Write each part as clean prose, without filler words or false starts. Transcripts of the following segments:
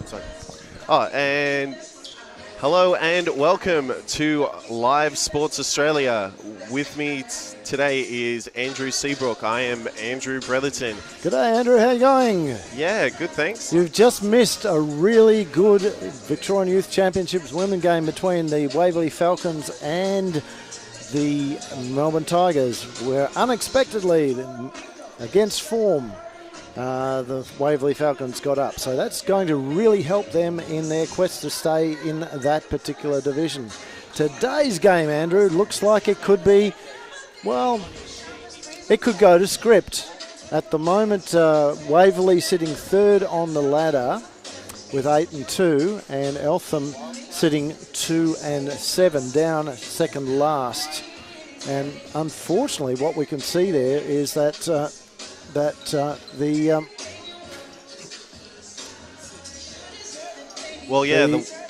Sorry. Oh, and hello and welcome to Live Sports Australia. With me today is Andrew Seabrook. I am Andrew Bretherton. G'day, Andrew. How you going? Yeah, good, thanks. You've just missed a really good Victorian Youth Championships women game between the Waverley Falcons and the Melbourne Tigers, where unexpectedly, against form, the Waverley Falcons got up. So that's going to really help them in their quest to stay in that particular division. Today's game, Andrew, looks like it could be, well, it could go to script. At the moment, Waverley sitting third on the ladder with 8-2, and Eltham sitting 2-7, down second last. And unfortunately, what we can see there is that the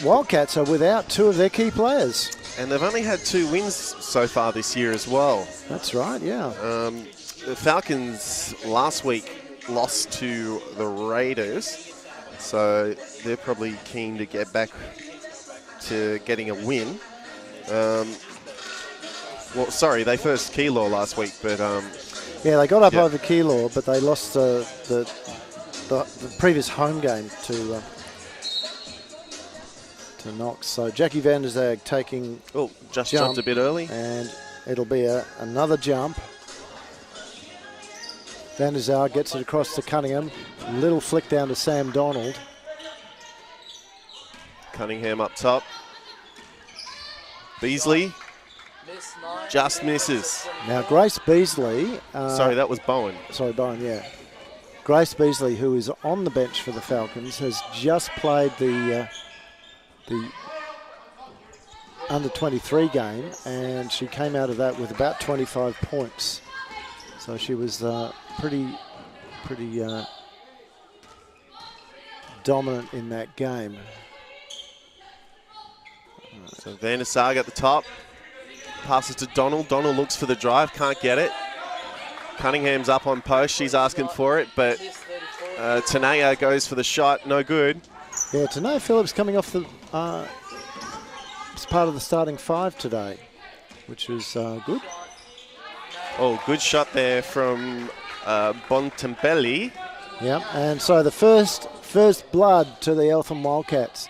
Wildcats are without two of their key players. And they've only had 2 wins so far this year as well. That's right, yeah. The Falcons last week lost to the Raiders, so they're probably keen to get back to getting a win. Well, sorry, they first Keilor last week, but yeah, they got up over Keilor, but they lost the previous home game to Knox. So Jackie van der Zag taking jumped a bit early, and it'll be another jump. Van der Zag gets it across to Cunningham. Little flick down to Sam Donald. Cunningham up top. Beasley just misses. Now Grace Beasley. Sorry, that was Bowen. Sorry, Bowen, yeah. Grace Beasley, who is on the bench for the Falcons, has just played the under-23 game, and she came out of that with about 25 points. So she was pretty dominant in that game. So Van der Sar at the top. Passes to Donald. Donald looks for the drive, can't get it. Cunningham's up on post. She's asking for it, but Tanea goes for the shot. No good. Yeah, Tanea Phillips coming off the as part of the starting 5 today, which was good. Oh, good shot there from Bontempelli. Yeah, and so the first blood to the Eltham Wildcats.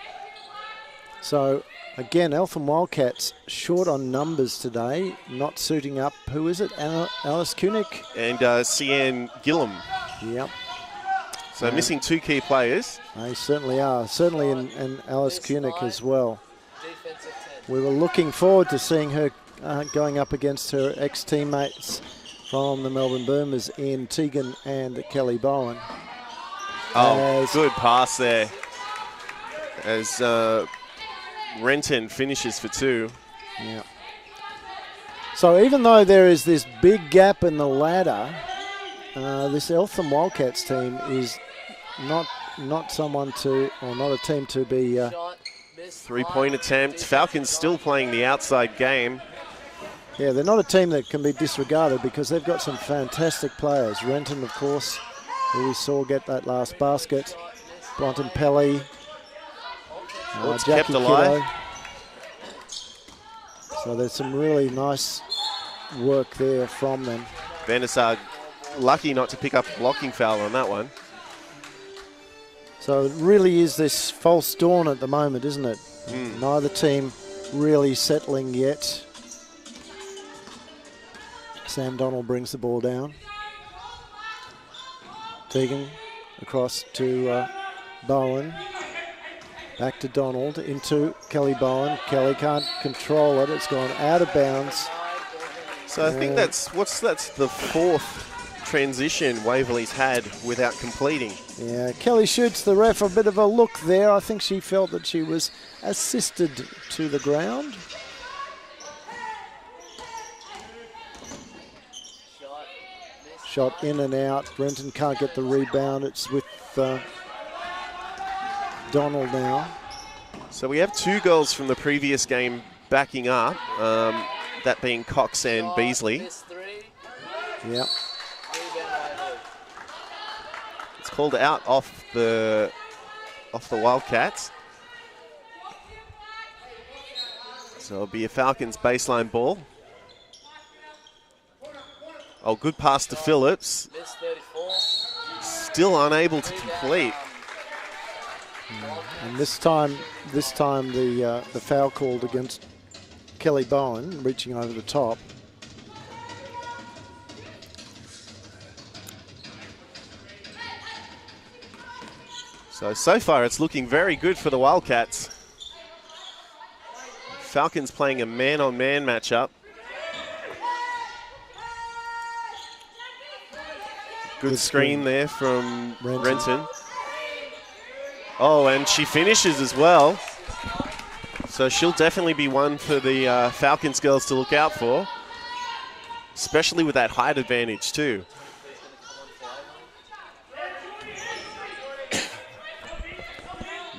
So again, Eltham Wildcats short on numbers today, not suiting up. Who is it? Alice Koenig? And Cian Gillum. Yep. So missing 2 key players. They certainly are. Certainly in Alice Koenig as well. We were looking forward to seeing her going up against her ex-teammates from the Melbourne Boomers in Tegan and Kelly Bowen. Oh, good pass there. As Renton finishes for 2. Yeah. So even though there is this big gap in the ladder, this Eltham Wildcats team is not a team to be. 3-point attempt. Falcons still playing the outside game. Yeah, they're not a team that can be disregarded because they've got some fantastic players. Renton, of course, who we saw get that last basket. Bontempelli. It's kept alive. So there's some really nice work there from them. Van der Sar lucky not to pick up a blocking foul on that one. So it really is this false dawn at the moment, isn't it? Neither team really settling yet. Sam Donald brings the ball down. Tegan across to Bowen. Back to Donald, into Kelly Bowen. Kelly can't control it. It's gone out of bounds. So I think that's the 4th transition Waverley's had without completing. Yeah, Kelly shoots the ref a bit of a look there. I think she felt that she was assisted to the ground. Shot in and out. Renton can't get the rebound. It's with Donald now. So we have 2 goals from the previous game backing up, that being Cox and Beasley. Yeah. It's called out off the off the Wildcats. So it'll be a Falcons baseline ball. Oh, good pass to Phillips. Still unable to complete. And this time the foul called against Kelly Bowen, reaching over the top. So far it's looking very good for the Wildcats. Falcons playing a man-on-man matchup. Good screen there from Renton. Oh, and she finishes as well. So she'll definitely be one for the Falcons girls to look out for, especially with that height advantage too.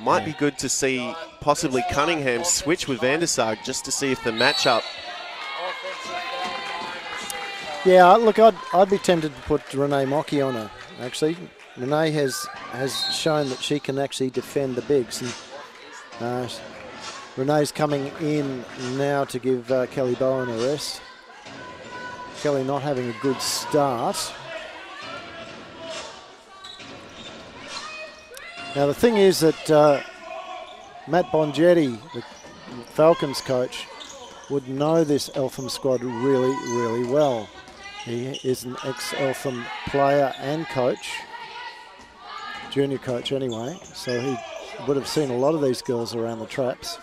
Might be good to see possibly Cunningham switch with Van der Sar just to see if the matchup. Yeah, look, I'd be tempted to put Renee Mockey on her, actually. Renee has shown that she can actually defend the bigs. And Renee's coming in now to give Kelly Bowen a rest. Kelly not having a good start. Now the thing is that Matt Bongetti, the Falcons coach, would know this Eltham squad really, really well. He is an ex-Eltham player and coach, junior coach anyway, so he would have seen a lot of these girls around the traps.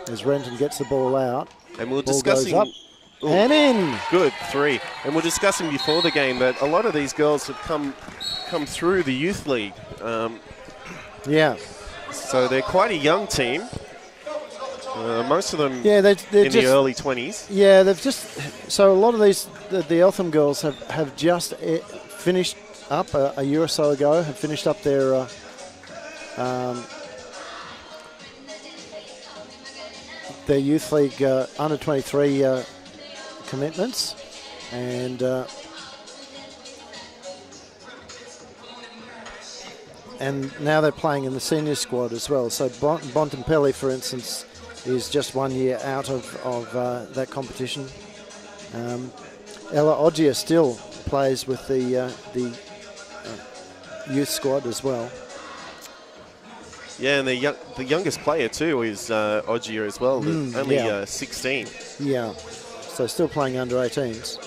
As Renton gets the ball out, and we're ball discussing goes up and in. Good, 3. And we're discussing before the game that a lot of these girls have come through the youth league. Yeah. So they're quite a young team. Most of them they're in the early 20s. Yeah, they've just... So a lot of these, the Eltham girls have just finished up a year or so ago, have finished up their youth league under 23 commitments, and now they're playing in the senior squad as well. So Bontempelli, for instance, is just 1 year out of that competition. Ella Oggia still plays with the youth squad as well. Yeah, and the youngest player too is Oggia as well, only 16. Yeah, so still playing under 18s.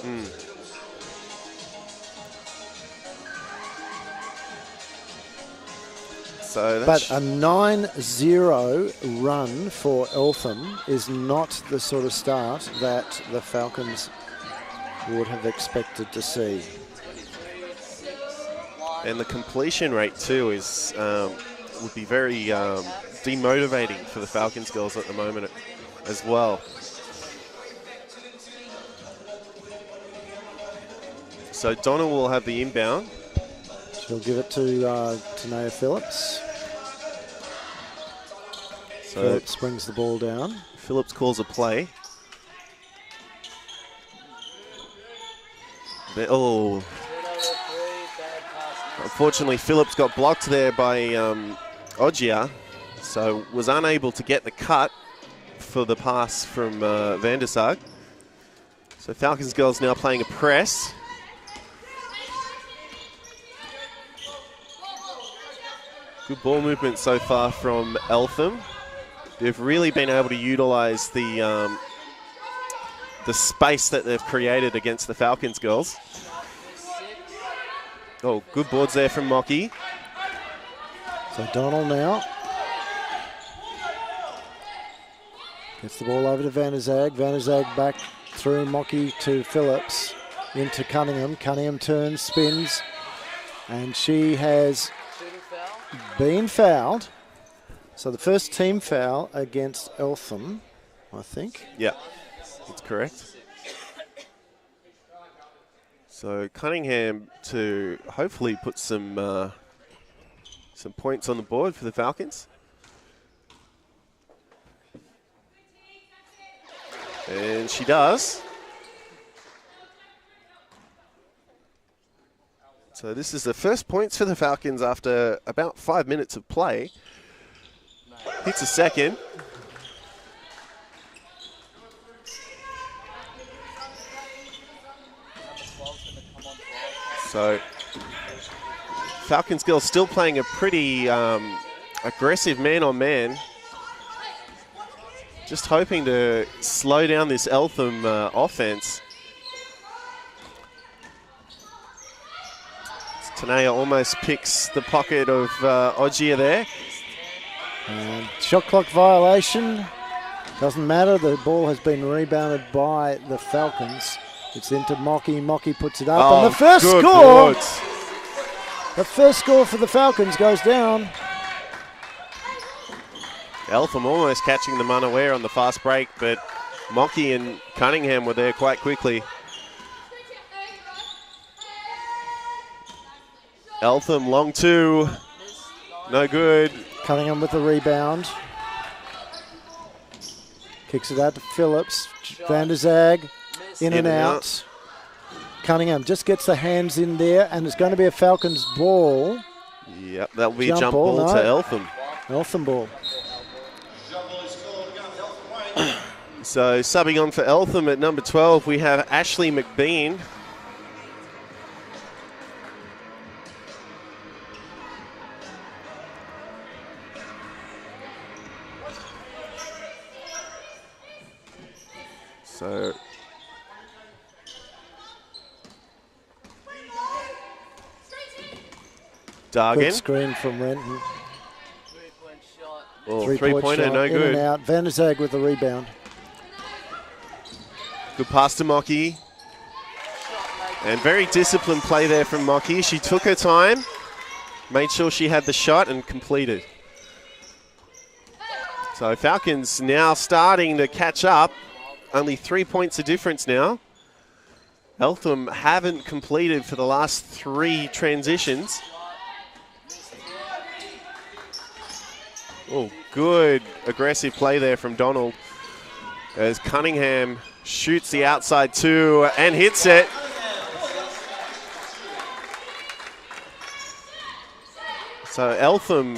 So but a 9-0 run for Eltham is not the sort of start that the Falcons would have expected to see. And the completion rate too is would be very demotivating for the Falcons girls at the moment as well. So Donna will have the inbound. She'll give it to Tanea Phillips. So Phillips brings the ball down. Phillips calls a play. Unfortunately, Phillips got blocked there by Oggia, so was unable to get the cut for the pass from Van der Sar. So Falcons girls now playing a press. Good ball movement so far from Eltham. They've really been able to utilise the space that they've created against the Falcons girls. Oh, good boards there from Mockey. So Donald now gets the ball over to Van der Zag. Van der Zag back through Mockey to Phillips into Cunningham. Cunningham turns, spins, and she has been fouled. So the first team foul against Eltham, I think. Yeah, that's correct. So Cunningham to hopefully put some points on the board for the Falcons. And she does. So this is the first points for the Falcons after about 5 minutes of play. Hits a second. So Falcons girls still playing a pretty aggressive man-on-man. Just hoping to slow down this Eltham offense. Tanea almost picks the pocket of Ogier there. And shot clock violation. Doesn't matter. The ball has been rebounded by the Falcons. It's into Mocky. Mocky puts it up. Oh, and the first good score. boards. The first score for the Falcons goes down. Eltham almost catching them unaware on the fast break, but Mocky and Cunningham were there quite quickly. Eltham long two. No good. Cunningham with the rebound. Kicks it out to Phillips. Van der Zag in and out. Cunningham just gets the hands in there, and it's going to be a Falcons ball. Yep, that'll be jump ball to Eltham. Eltham ball. So subbing on for Eltham at number 12, we have Ashley McBean. So Dargan. Quick screen from Renton. Oh, three-pointer, no in good. And out. Van der Zag with the rebound. Good pass to Mocky. And very disciplined play there from Mocky. She took her time, made sure she had the shot and completed. So Falcons now starting to catch up. Only 3 points of difference now. Eltham haven't completed for the last 3 transitions. Oh, good aggressive play there from Donald as Cunningham shoots the outside two and hits it. So Eltham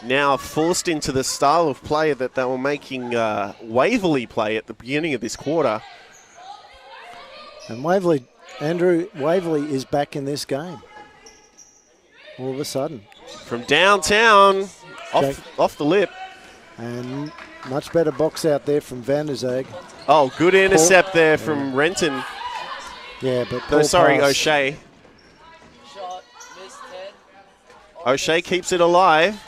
now forced into the style of play that they were making Waverley play at the beginning of this quarter. And Waverley, Andrew, Waverley is back in this game. All of a sudden. From downtown, off the lip. And much better box out there from Van der Zag. Oh, good intercept there from Renton. Yeah, but no, sorry, pass. O'Shea. O'Shea keeps it alive.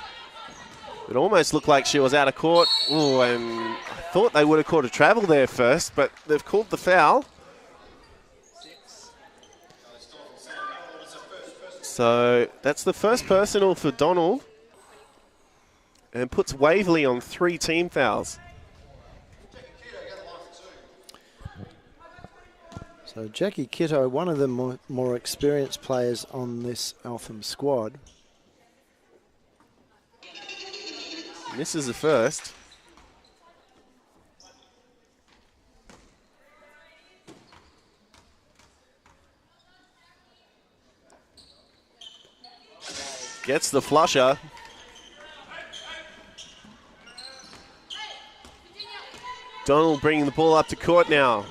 It almost looked like she was out of court. Ooh, and I thought they would have caught a travel there first, but they've called the foul. So that's the first personal for Donald and puts Waverley on 3 team fouls. So Jackie Kitto, one of the more experienced players on this Eltham squad. Misses the first. Gets the flusher. Donald bringing the ball up to court now.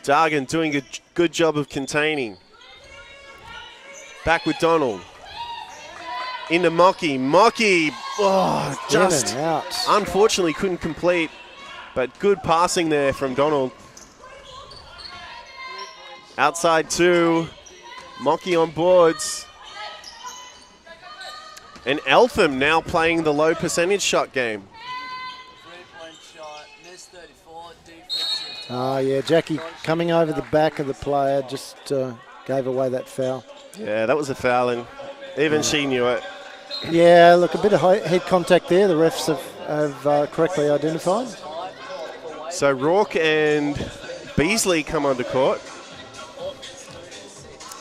Dargan doing a good job of containing. Back with Donald. Into Mocky. Mocky, oh, just unfortunately couldn't complete, but good passing there from Donald. Outside 2. Mocky on boards. And Eltham now playing the low percentage shot game. Oh, yeah, Jackie coming over the back of the player just gave away that foul. Yeah, that was a foul, and even she knew it. Yeah, look, a bit of head contact there. The refs have correctly identified. So Rourke and Beasley come onto court.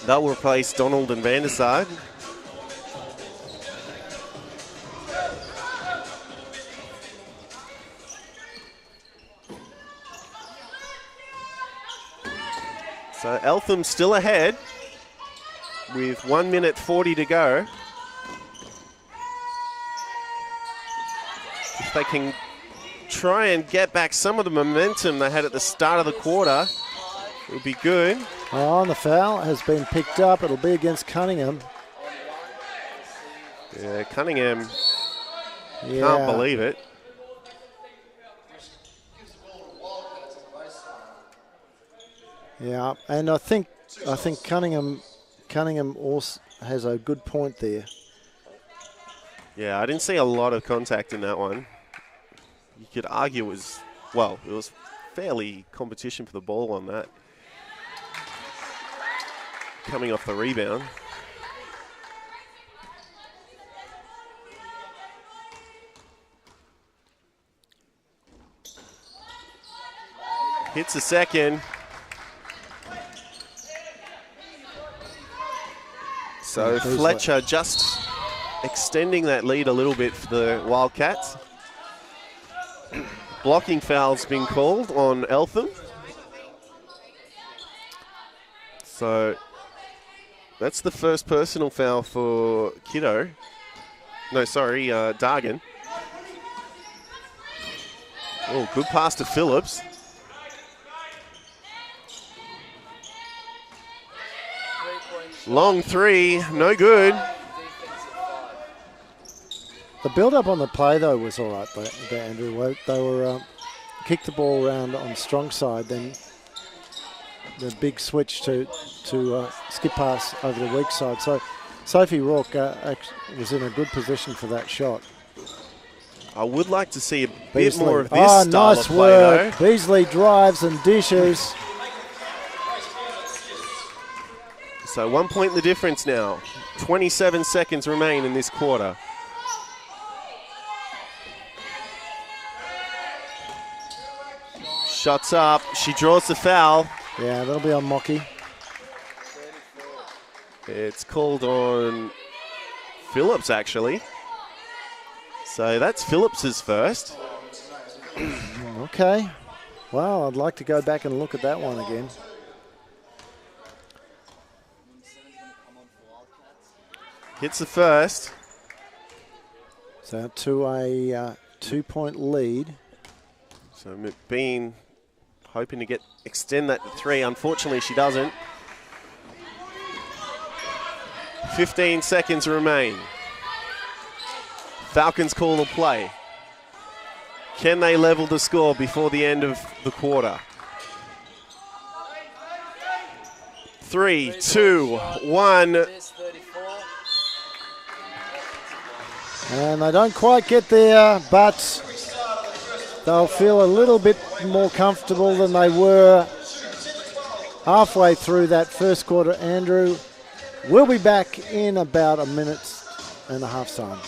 That will replace Donald and Van der Sar. So Eltham still ahead with 1 minute 40 to go. they can try and get back some of the momentum they had at the start of the quarter, it would be good. Oh, and the foul has been picked up. It'll be against Cunningham. Yeah, Cunningham can't believe it. Yeah, and I think Cunningham also has a good point there. Yeah, I didn't see a lot of contact in that one. You could argue it was fairly competition for the ball on that. Coming off the rebound. Hits a second. So Fletcher just extending that lead a little bit for the Wildcats. Blocking foul's been called on Eltham. So that's the first personal foul for Kiddo. No, sorry, Dargan. Oh, good pass to Phillips. Long three, no good. The build-up on the play, though, was all right by Andrew. They were kicked the ball around on the strong side, then the big switch to skip pass over the weak side. So Sophie Rourke was in a good position for that shot. I would like to see a bit more of this style nice of play, work. though. Beasley drives and dishes. So 1 point the difference now. 27 seconds remain in this quarter. Shots up. She draws the foul. Yeah, that'll be on Mocky. It's called on Phillips, actually. So that's Phillips's first. Okay. Well, I'd like to go back and look at that one again. Hits the first. So to a 2-point lead. So McBean hoping to extend that to 3. Unfortunately, she doesn't. 15 seconds remain. Falcons call the play. Can they level the score before the end of the quarter? 3, 2, 1. And they don't quite get there, but they'll feel a little bit more comfortable than they were halfway through that first quarter. Andrew, we'll be back in about a minute and a half time.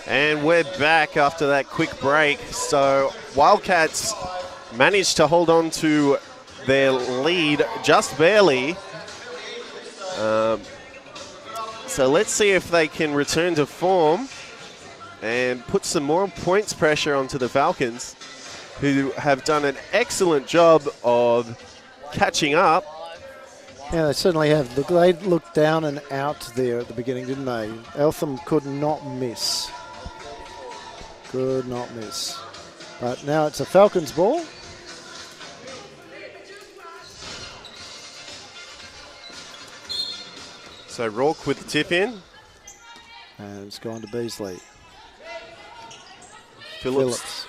And we're back after that quick break. So Wildcats managed to hold on to their lead just barely. So let's see if they can return to form and put some more points pressure onto the Falcons, who have done an excellent job of catching up. Yeah, they certainly have. Look, they looked down and out there at the beginning, didn't they? Eltham could not miss. Could not miss. But now it's a Falcons ball. So Rourke with the tip in. And it's gone to Beasley. Phillips.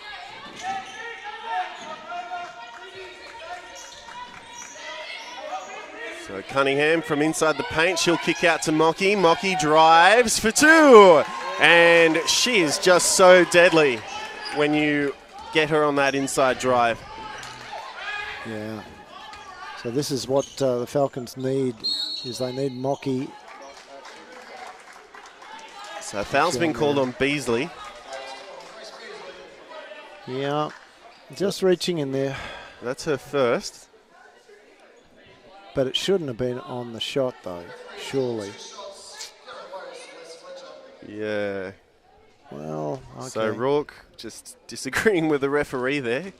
So Cunningham from inside the paint. She'll kick out to Mocky. Mocky drives for 2. And she is just so deadly when you get her on that inside drive. Yeah. So this is what the Falcons need, is they need Mocky. So foul's been called on Beasley. Yeah. Just reaching in there. That's her first. But it shouldn't have been on the shot, though, surely. Yeah. Well, okay. So Rourke just disagreeing with the referee there.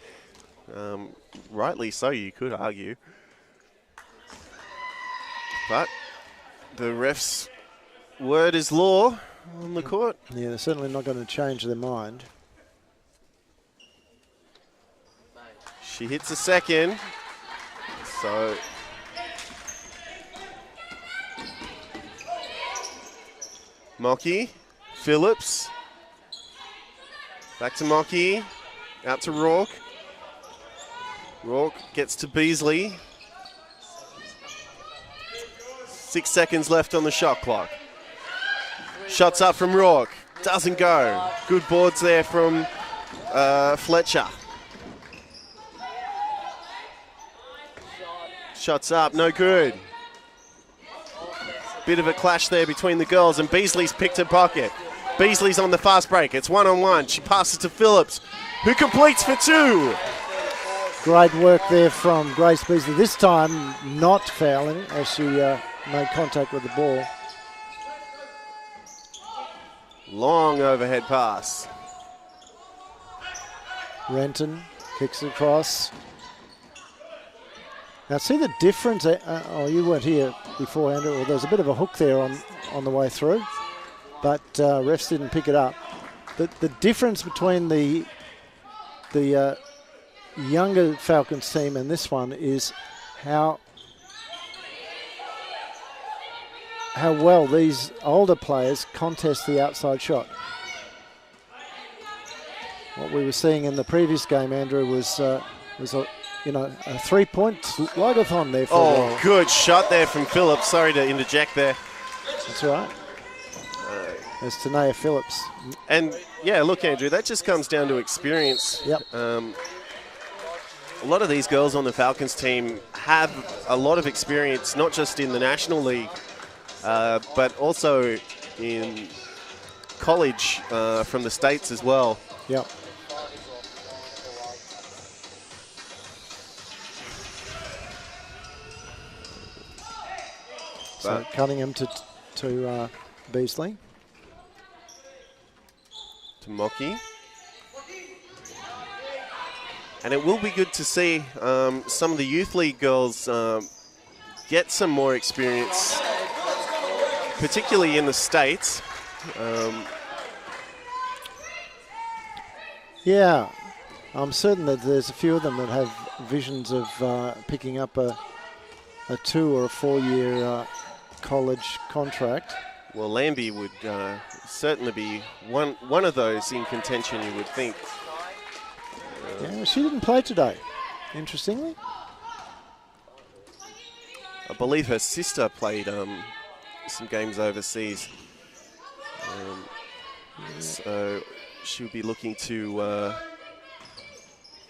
Rightly so, you could argue. But the ref's word is law on the court. Yeah, they're certainly not going to change their mind. She hits a second. So Mocky, Phillips, back to Mocky, out to Rourke. Rourke gets to Beasley. 6 seconds left on the shot clock. Shots up from Rourke, doesn't go. Good boards there from Fletcher. Shots up, no good. Bit of a clash there between the girls, and Beasley's picked her pocket. Beasley's on the fast break. It's 1-on-1. She passes to Phillips, who completes for 2. Great work there from Grace Beasley. This time not fouling as she made contact with the ball. Long overhead pass. Renton kicks it across. Now see the difference. Oh, you weren't here beforehand. Or there was a bit of a hook there on the way through, but refs didn't pick it up. The difference between the younger Falcons team and this one is how well these older players contest the outside shot. What we were seeing in the previous game, Andrew, was a 3-point slug-a-thon there for a while. Good shot there from Phillips. Sorry to interject there. That's all right. There's Tanea Phillips. And, yeah, look, Andrew, that just comes down to experience. Yep. A lot of these girls on the Falcons team have a lot of experience, not just in the National League, but also in college from the States as well. Yep. So Cunningham to Beasley. To Mocky. And it will be good to see some of the youth league girls get some more experience, particularly in the States. Yeah, I'm certain that there's a few of them that have visions of picking up a 2 or a 4 year college contract. Well, Lambie would certainly be one of those in contention, you would think. Yeah, she didn't play today, interestingly. I believe her sister played some games overseas. So she'll be looking to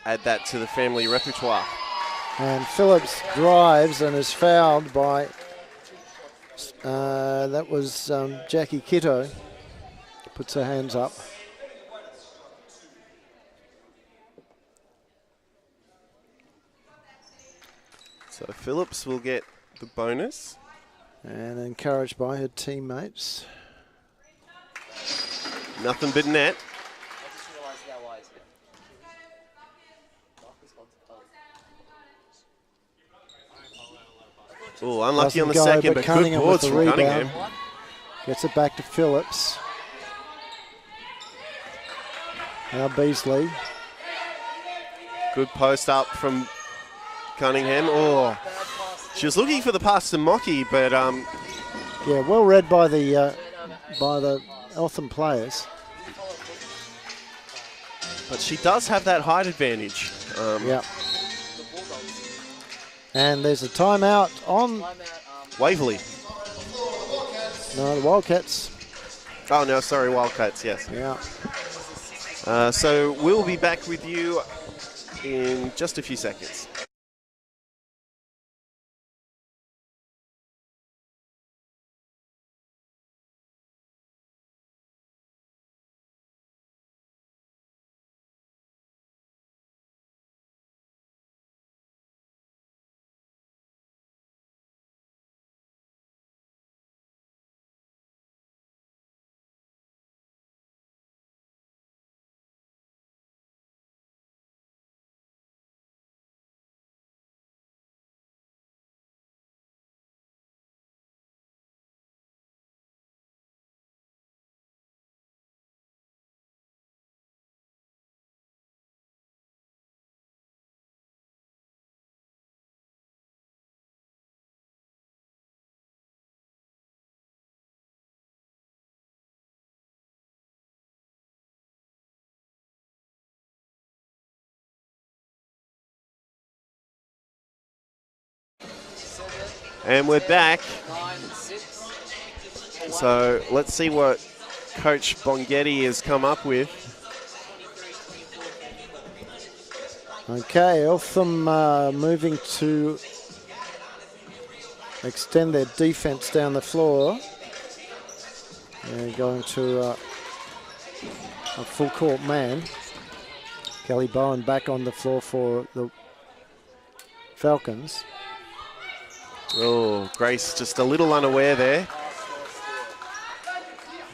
add that to the family repertoire. And Phillips drives and is fouled by, that was Jackie Kitto. Puts her hands up. So Phillips will get the bonus. And encouraged by her teammates. Nothing but net. Oh, unlucky on the second, but good boards from Cunningham. Gets it back to Phillips. Now Beasley. Good post up from Cunningham. Oh, she was looking for the pass to Mocky, but Yeah, well read by the Eltham players. But she does have that height advantage. Yeah. And there's a timeout on Waverley. No, the Wildcats. Oh, no, sorry, Wildcats, yes. Yeah. So we'll be back with you in just a few seconds. And we're back. So let's see what Coach Bonghetti has come up with. Okay, Eltham moving to extend their defense down the floor. They're going to a full court man. Kelly Bowen back on the floor for the Falcons. Oh, Grace just a little unaware there.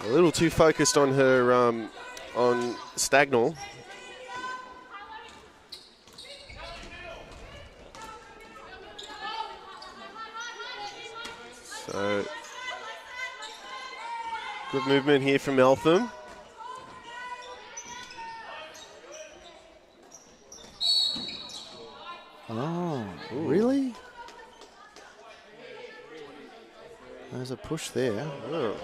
A little too focused on her, on Stagnall. So, good movement here from Eltham. Oh, really? There's a push there. Oh.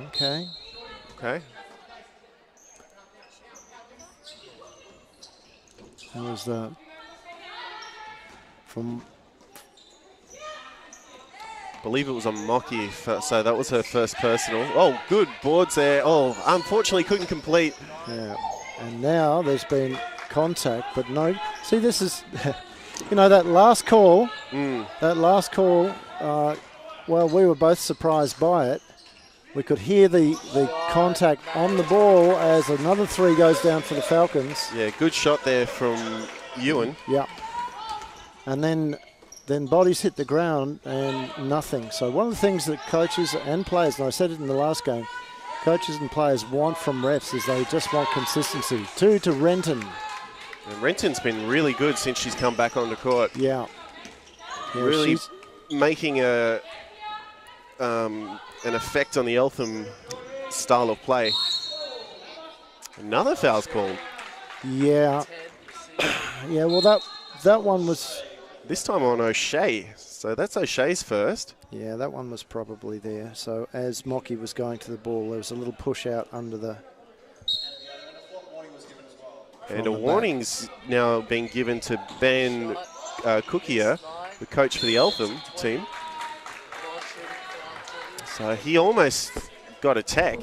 Okay. Okay. That was from... I believe it was a Mocky, so that was her first personal. Oh, good boards there. Oh, unfortunately couldn't complete. Yeah, and now there's been contact, but no. See, this is, you know, that last call, well, we were both surprised by it. We could hear the contact on the ball as another three goes down for the Falcons. Yeah, good shot there from Ewan. Yeah. And then bodies hit the ground and nothing. So one of the things that coaches and players, and I said it in the last game, coaches and players want from refs is they just want consistency. 2 to Renton. And Renton's been really good since she's come back onto court. Yeah. Really making an effect on the Eltham style of play. Another foul's called. Yeah. Yeah, well, that one was... This time on O'Shea. So that's O'Shea's first. Yeah, that one was probably there. So as Mocky was going to the ball, there was a little push out under the... And a warning's now being given to Ben Cookier, the coach for the Eltham team. So he almost got a tech.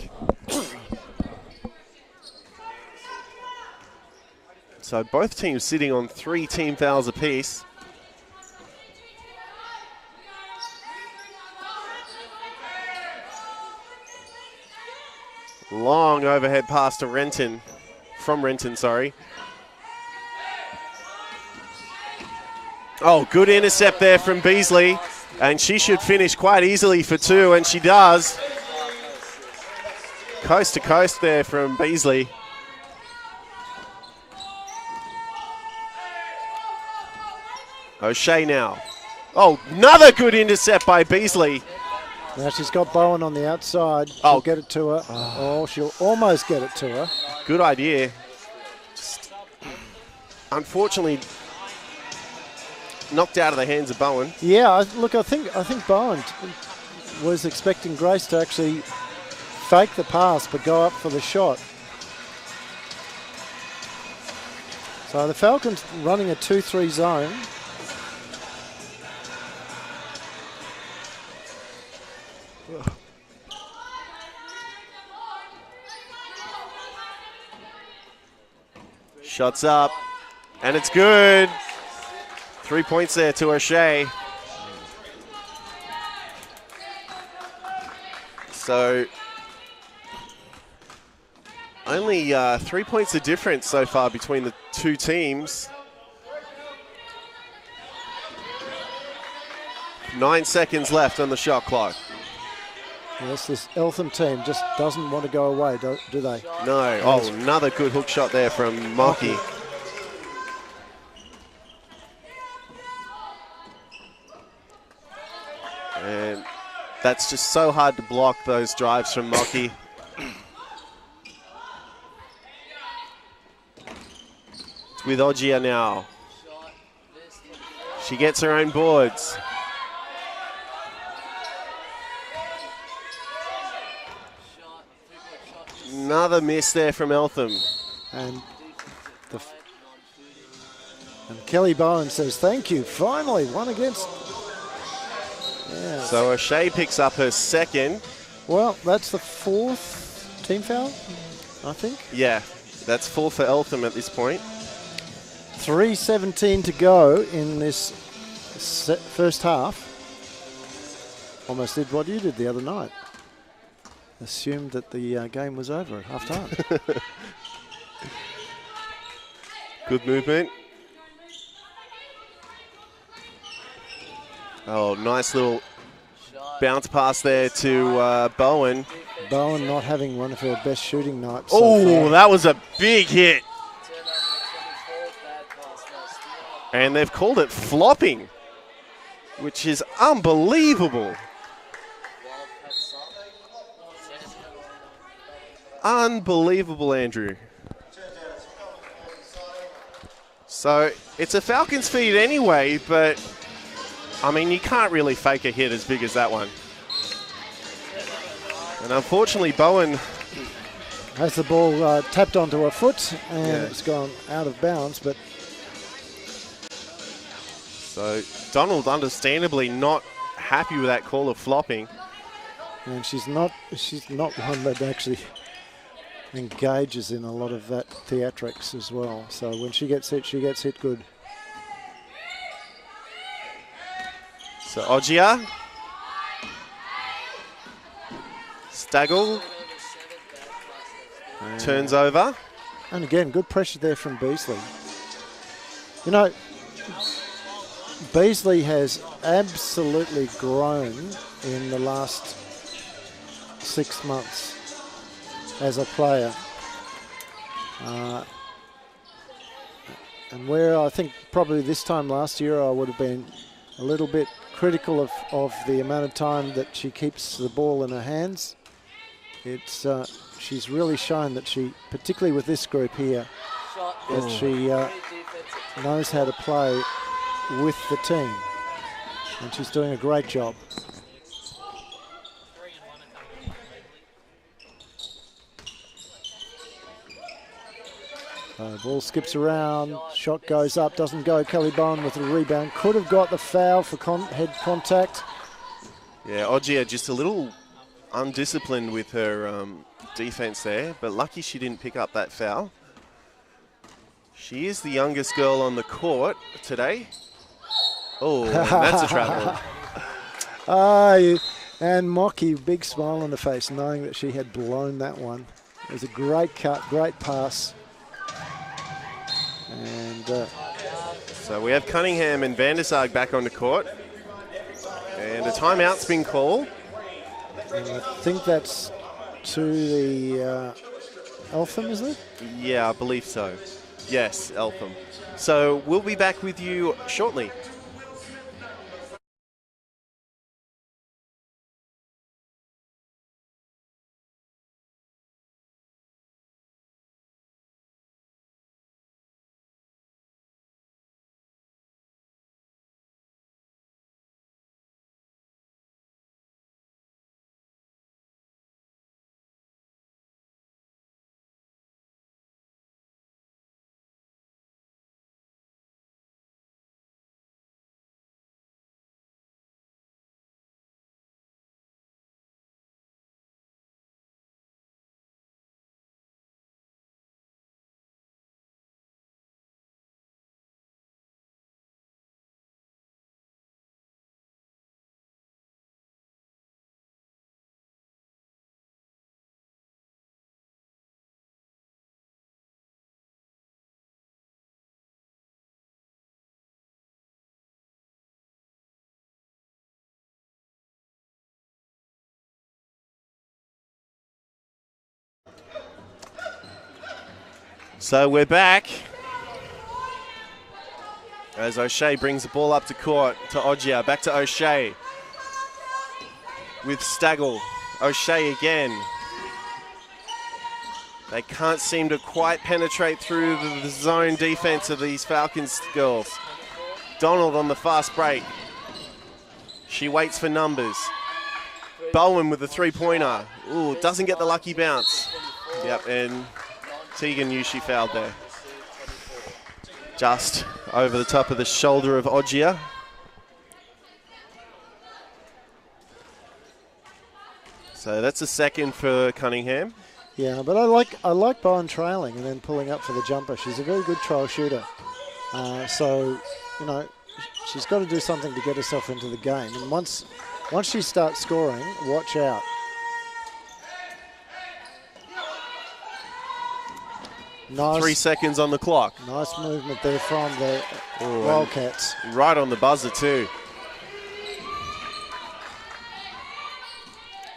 So both teams sitting on 3 team fouls apiece. Long overhead pass to Renton, from Renton, sorry. Oh, good intercept there from Beasley, and she should finish quite easily for 2, and she does. Coast to coast there from Beasley. O'Shea now. Oh, another good intercept by Beasley. Now she's got Bowen on the outside. She'll get it to her. Oh, she'll almost get it to her. Good idea. Just, unfortunately, knocked out of the hands of Bowen. Yeah, look, I think Bowen was expecting Grace to actually fake the pass but go up for the shot. So the Falcons running a 2-3 zone. Shots up, and it's good. 3 points there to O'Shea. So only 3 points of difference so far between the two teams. 9 seconds left on the shot clock. Yes, this Eltham team just doesn't want to go away, do they? No. Oh, another good hook shot there from Mocky. And that's just so hard to block, those drives from Mocky. It's with Ogia now. She gets her own boards. Another miss there from Eltham. And Kelly Bowen says, thank you, finally, one against. Yeah. So O'Shea picks up her second. Well, that's the 4th team foul, I think. Yeah, that's 4 for Eltham at this point. 3:17 to go in this first half. Almost did what you did the other night. Assumed that the game was over at half time. Good movement. Oh, nice little bounce pass there to Bowen. Bowen not having one of her best shooting nights. Oh, that was a big hit. And they've called it flopping, which is unbelievable. Unbelievable, Andrew. So it's a Falcons feed anyway, but I mean, you can't really fake a hit as big as that one. And unfortunately, Bowen has the ball tapped onto her foot and it's gone out of bounds. But so Donald, understandably, not happy with that call of flopping. And she's not one that actually engages in a lot of that theatrics as well. So when she gets hit good. So Ogia. Staggle. Turns over. And again, good pressure there from Beasley. You know, Beasley has absolutely grown in the last 6 months as a player. And where I think probably this time last year I would have been a little bit critical of the amount of time that she keeps the ball in her hands. It's she's really shown that she, particularly with this group here, that she knows how to play with the team. And she's doing a great job. Ball skips around, shot goes up, doesn't go. Kelly Bowen with a rebound. Could have got the foul for head contact. Yeah, Ogia just a little undisciplined with her defense there, but lucky she didn't pick up that foul. She is the youngest girl on the court today. Oh, that's a travel. And Mocky, big smile on the face, knowing that she had blown that one. It was a great cut, great pass. And so we have Cunningham and Van der Sarg back on the court. And a timeout's been called. And I think that's to the Eltham, isn't it? Yeah, I believe so. Yes, Eltham. So we'll be back with you shortly. So we're back as O'Shea brings the ball up to court to Oggia. Back to O'Shea with Staggle. O'Shea again. They can't seem to quite penetrate through the zone defense of these Falcons girls. Donald on the fast break. She waits for numbers. Bowen with the three-pointer. Ooh, doesn't get the lucky bounce. Yep, and Tegan knew she fouled there. Just over the top of the shoulder of Oggia. So that's a second for Cunningham. Yeah, but I like Bowen trailing and then pulling up for the jumper. She's a very good trial shooter. So, you know, she's got to do something to get herself into the game. And once she starts scoring, watch out. Nice, 3 seconds on the clock. Nice movement there from the Wildcats. Right on the buzzer too.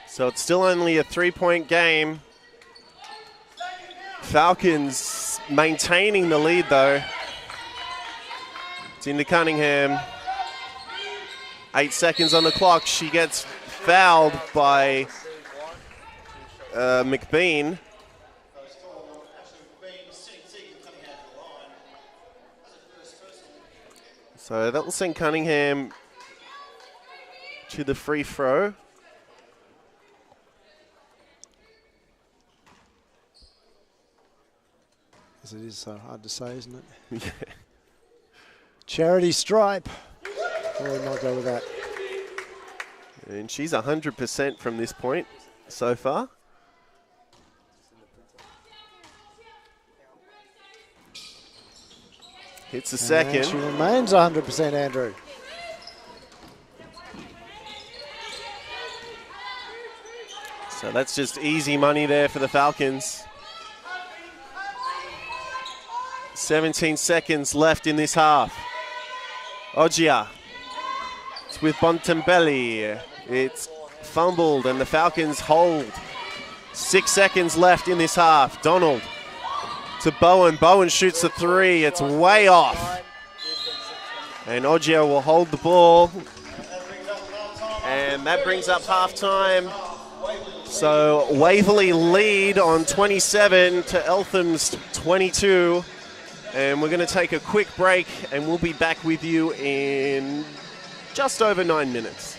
So it's still only a 3-point game. Falcons maintaining the lead though. It's into Cunningham. 8 seconds on the clock. She gets fouled by McBean. So that will send Cunningham to the free throw. It is so hard to say, isn't it? Yeah. Charity stripe. We'll not go with that. And she's 100% from this point so far. Hits the second. And she remains 100%, Andrew. So that's just easy money there for the Falcons. 17 seconds left in this half. Oggia. It's with Bontempelli. It's fumbled and the Falcons hold. 6 seconds left in this half. Donald to Bowen. Bowen shoots a three. It's way off. And Oggia will hold the ball. And that brings up halftime. So Waverley lead on 27 to Eltham's 22. And we're going to take a quick break and we'll be back with you in just over 9 minutes.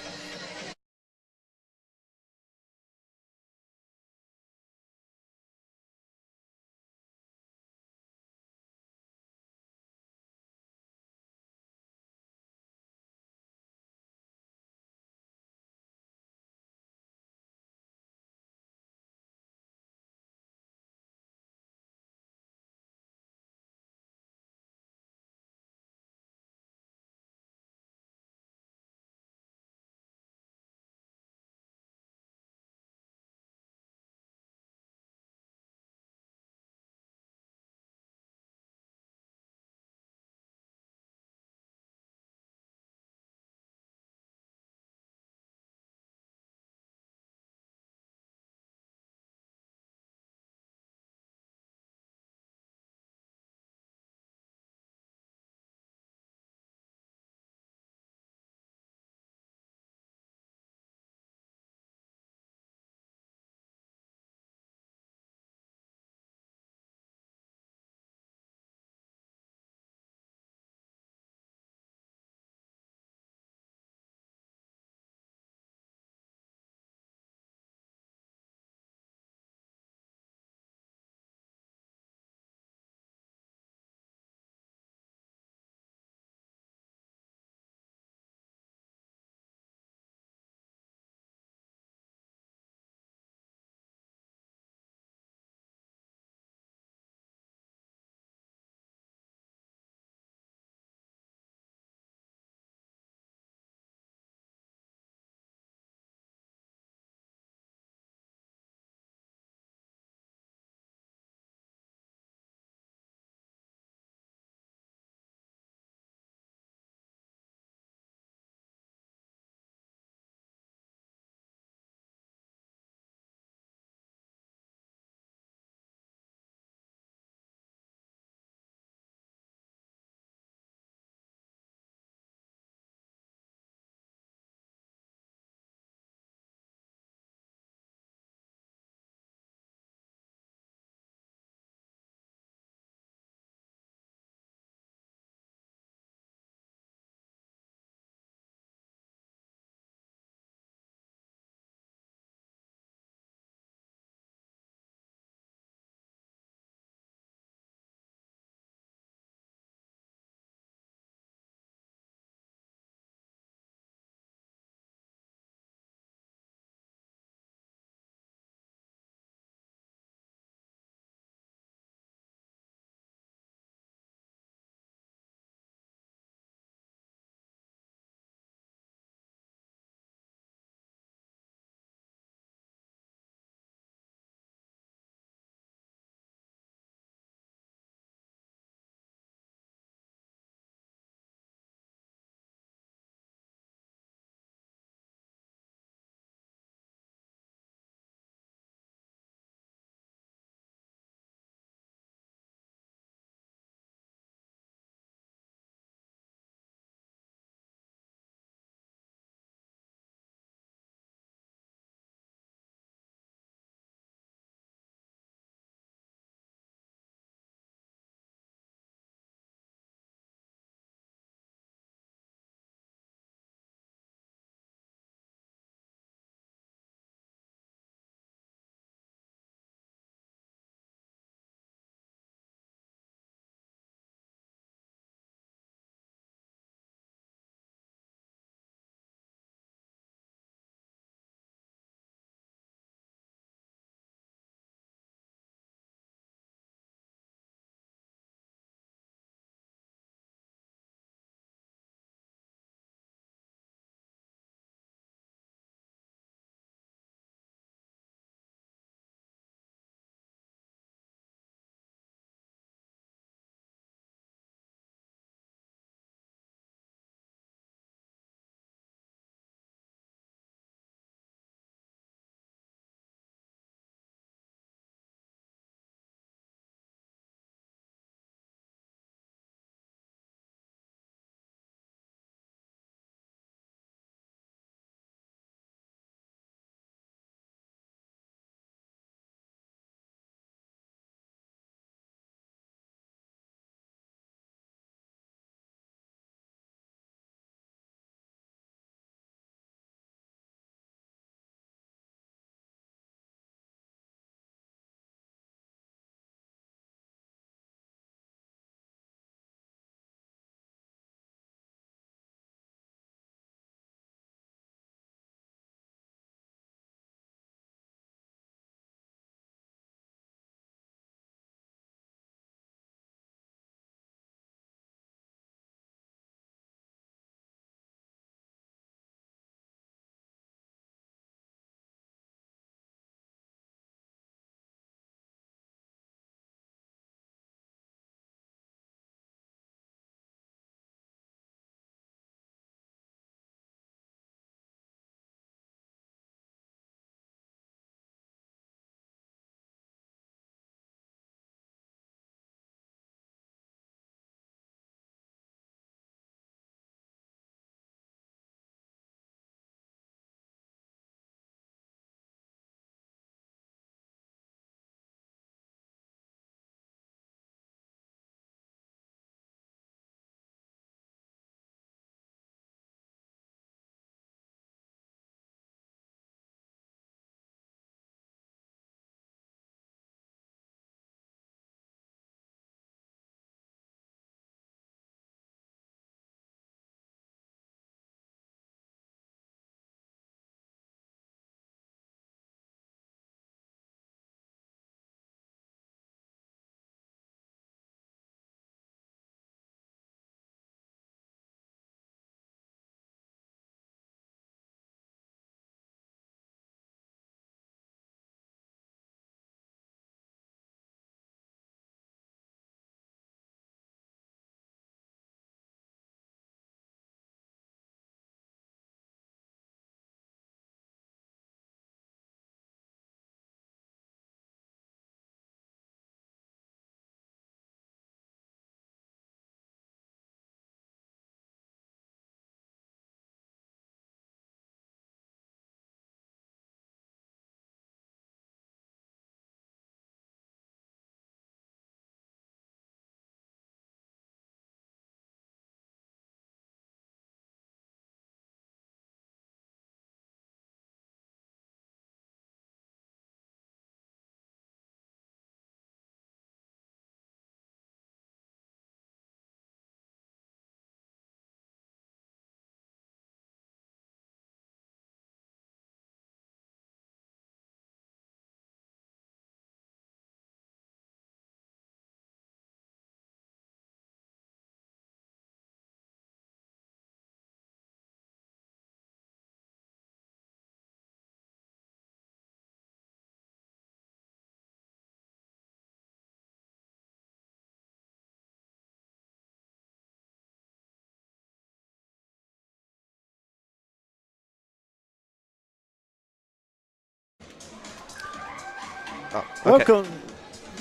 Oh, okay.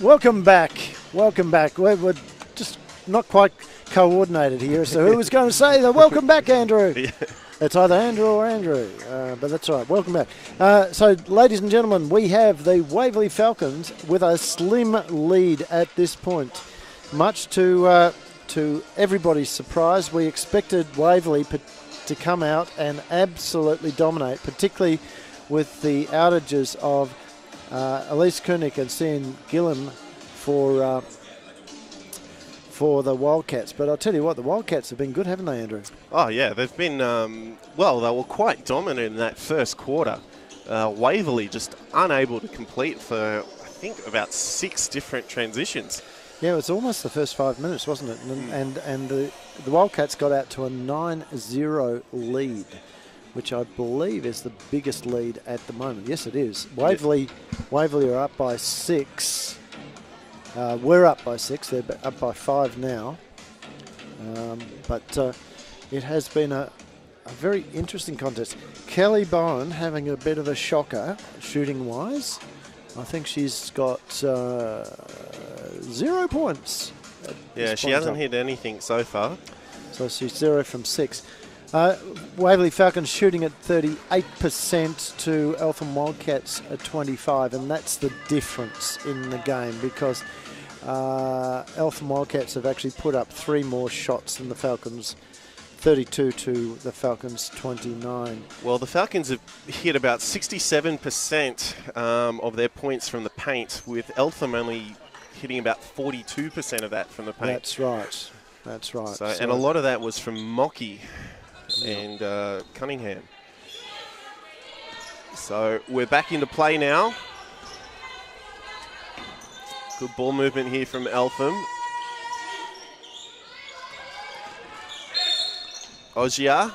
Welcome back. Welcome back. We're just not quite coordinated here. So who was going to say that? Welcome back, Andrew. Yeah. It's either Andrew or Andrew, but that's all right. Welcome back. So, ladies and gentlemen, we have the Waverley Falcons with a slim lead at this point. Much to everybody's surprise, we expected Waverley to come out and absolutely dominate, particularly with the outages of Elise Koenig and Cian Gillam for the Wildcats. But I'll tell you what, the Wildcats have been good, haven't they, Andrew? Oh, yeah. They've been, well, they were quite dominant in that first quarter. Waverley just unable to complete for, I think, about 6 different transitions. Yeah, it was almost the first 5 minutes, wasn't it? And the Wildcats got out to a 9-0 lead, which I believe is the biggest lead at the moment. Yes, it is. Waverley are up by 6. We're up by 6. They're up by 5 now. But it has been a very interesting contest. Kelly Bowen having a bit of a shocker shooting-wise. I think she's got 0 points. Yeah, she hasn't hit anything so far. So she's 0 from 6. Waverley Falcons shooting at 38% to Eltham Wildcats at 25%, and that's the difference in the game because Eltham Wildcats have actually put up 3 more shots than the Falcons, 32 to the Falcons 29. Well, the Falcons have hit about 67% of their points from the paint, with Eltham only hitting about 42% of that from the paint. That's right. That's right. So, and a lot of that was from Mocky and Cunningham. So we're back into play now. Good ball movement here from Eltham. Ogier.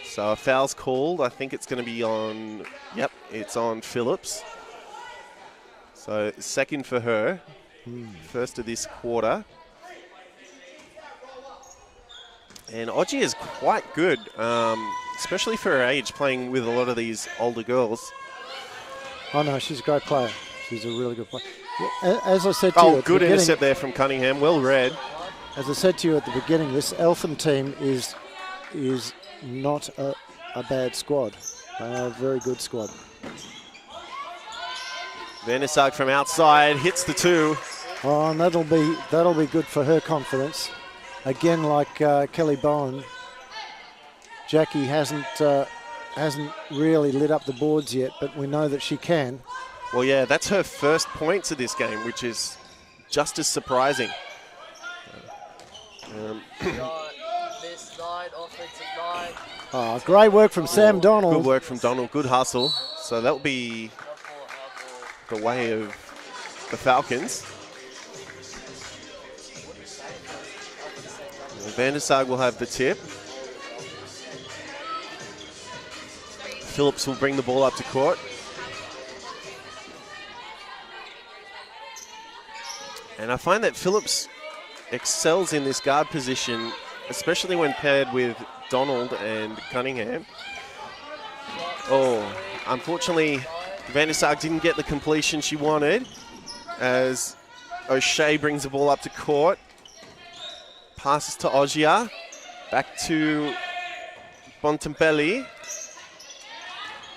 So a foul's called. I think it's going to be on, yep, it's on Phillips. So second for her. First of this quarter. And Ogier is quite good, especially for her age, playing with a lot of these older girls. Oh no, she's a great player. She's a really good player. As I said to you, good intercept there from Cunningham. Well read. As I said to you at the beginning, this Eltham team is not a bad squad. They are a very good squad. Vandersag from outside hits the 2. Oh, and that'll be good for her confidence. Again, like Kelly Bowen, Jackie hasn't really lit up the boards yet, but we know that she can. Well, yeah, that's her first points of this game, which is just as surprising. Oh, great work from Sam Donald. Good work from Donald. Good hustle. So that will be the way of the Falcons. Vandersag will have the tip. Phillips will bring the ball up to court. And I find that Phillips excels in this guard position, especially when paired with Donald and Cunningham. Oh, unfortunately, Vandersag didn't get the completion she wanted as O'Shea brings the ball up to court. Passes to Ogier. Back to Bontempelli.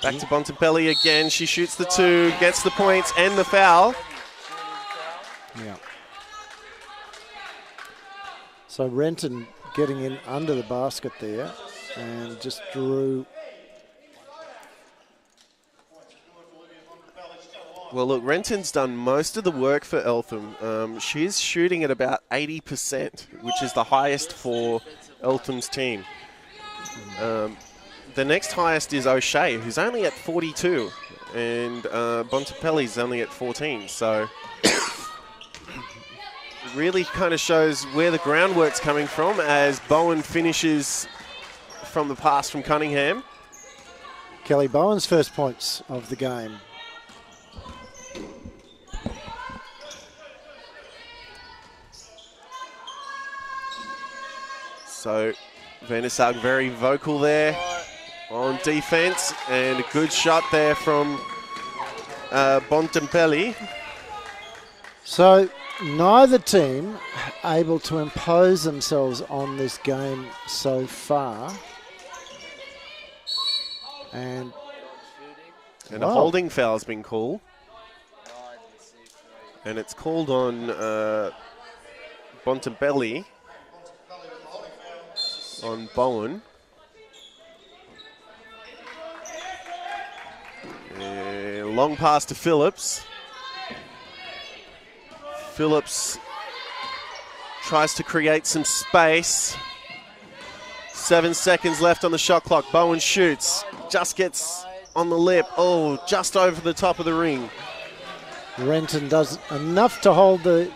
Back to Bontempelli again. She shoots the 2, gets the points and the foul. Yeah. So Renton getting in under the basket there and just drew. Well, look, Renton's done most of the work for Eltham. She's shooting at about 80%, which is the highest for Eltham's team. The next highest is O'Shea, who's only at 42, and Bontempelli's only at 14. So it really kind of shows where the groundwork's coming from as Bowen finishes from the pass from Cunningham. Kelly Bowen's first points of the game. So Vandersag very vocal there on defense, and a good shot there from Bontempelli. So neither team able to impose themselves on this game so far. And a holding foul has been called. And it's called on Bontempelli on Bowen. Long pass to Phillips. Phillips tries to create some space. 7 seconds left on the shot clock. Bowen shoots. Just gets on the lip. Oh, just over the top of the ring. Renton does enough to hold the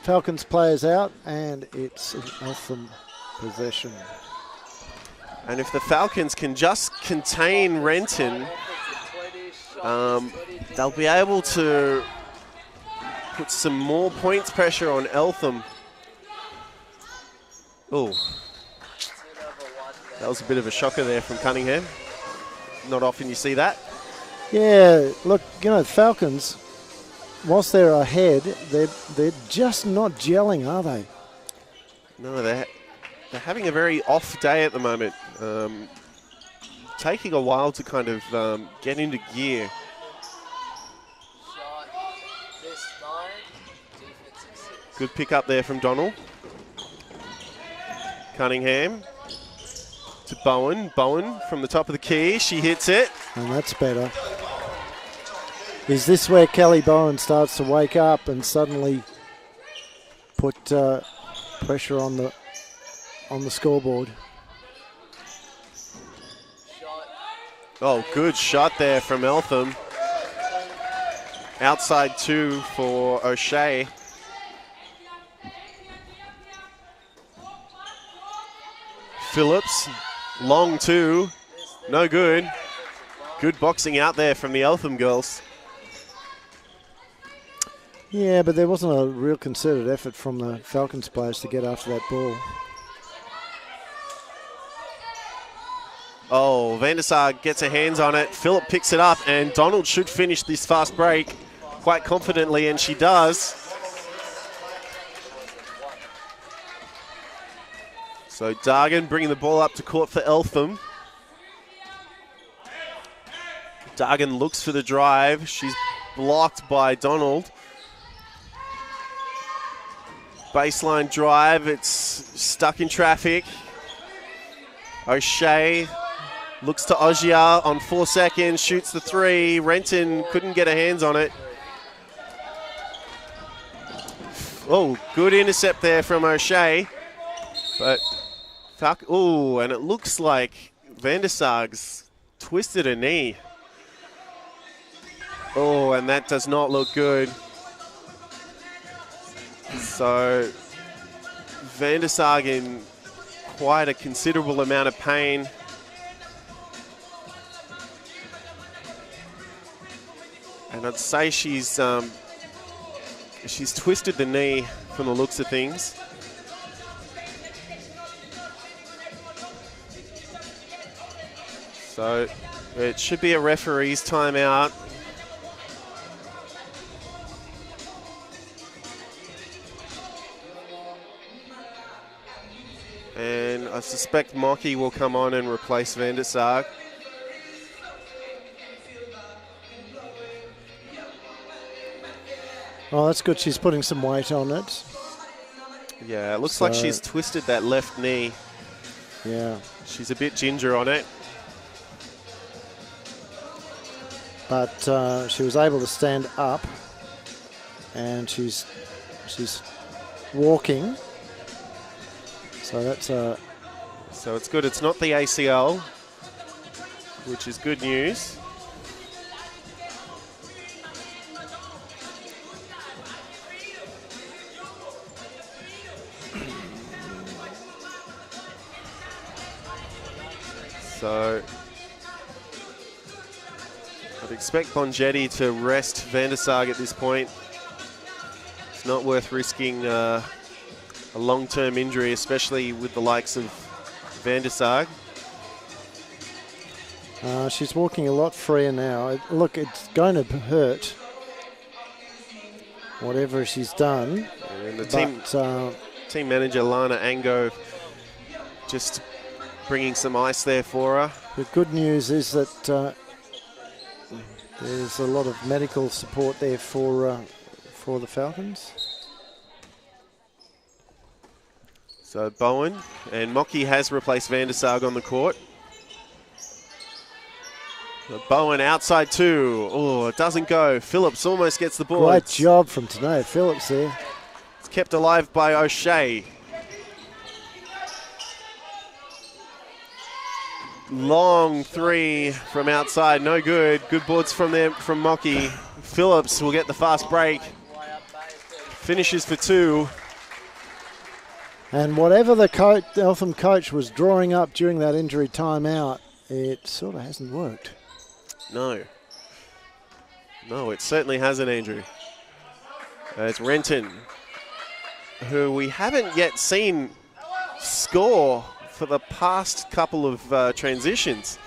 Falcons players out, and it's an Eltham possession. And if the Falcons can just contain Renton, they'll be able to put some more points pressure on Eltham. Oh, that was a bit of a shocker there from Cunningham. Not often you see that. Yeah, look, you know, Falcons, whilst they're ahead, they're just not gelling, are they? No, they're having a very off day at the moment. Taking a while to kind of get into gear. Good pick up there from Donald. Cunningham to Bowen. Bowen from the top of the key. She hits it. And that's better. Is this where Kelly Bowen starts to wake up and suddenly put pressure on the scoreboard? Oh, good shot there from Eltham. Outside 2 for O'Shea. Phillips, long 2, no good. Good boxing out there from the Eltham girls. Yeah, but there wasn't a real concerted effort from the Falcons players to get after that ball. Oh, Van der Sar gets her hands on it. Phillip picks it up, and Donald should finish this fast break quite confidently, and she does. So Dargan bringing the ball up to court for Eltham. Dargan looks for the drive. She's blocked by Donald. Baseline drive, it's stuck in traffic. O'Shea looks to Ogier on 4 seconds, shoots the 3. Renton couldn't get her hands on it. Oh, good intercept there from O'Shea. But, oh, and it looks like Van der Sarg's twisted her knee. Oh, and that does not look good. So, Van der Sarg in quite a considerable amount of pain. And I'd say she's twisted the knee from the looks of things. So it should be a referee's timeout. And I suspect Mocky will come on and replace Van der Sarg. Oh, that's good. She's putting some weight on it. Yeah, it looks like she's twisted that left knee. Yeah. She's a bit ginger on it. But she was able to stand up, and she's walking. So that's So it's good. It's not the ACL, which is good news. So I'd expect Bongetti to rest Van der Sarg at this point. It's not worth risking a long-term injury, especially with the likes of Van der Sarg. She's walking a lot freer now. Look, it's going to hurt, whatever she's done. And the team manager, Lana Ango, just bringing some ice there for her. The good news is that there's a lot of medical support there for the Falcons. So Bowen and Mocky has replaced Van der Sarg on the court. Bowen outside 2. Oh, it doesn't go. Phillips almost gets the ball. Great job from Tanea Phillips there. It's kept alive by O'Shea. Long 3 from outside, no good. Good boards from there from Mocky. Phillips will get the fast break. Finishes for 2. And whatever the Eltham coach was drawing up during that injury timeout, it sort of hasn't worked. No. No, it certainly hasn't, Andrew. It's Renton, who we haven't yet seen score for the past couple of transitions.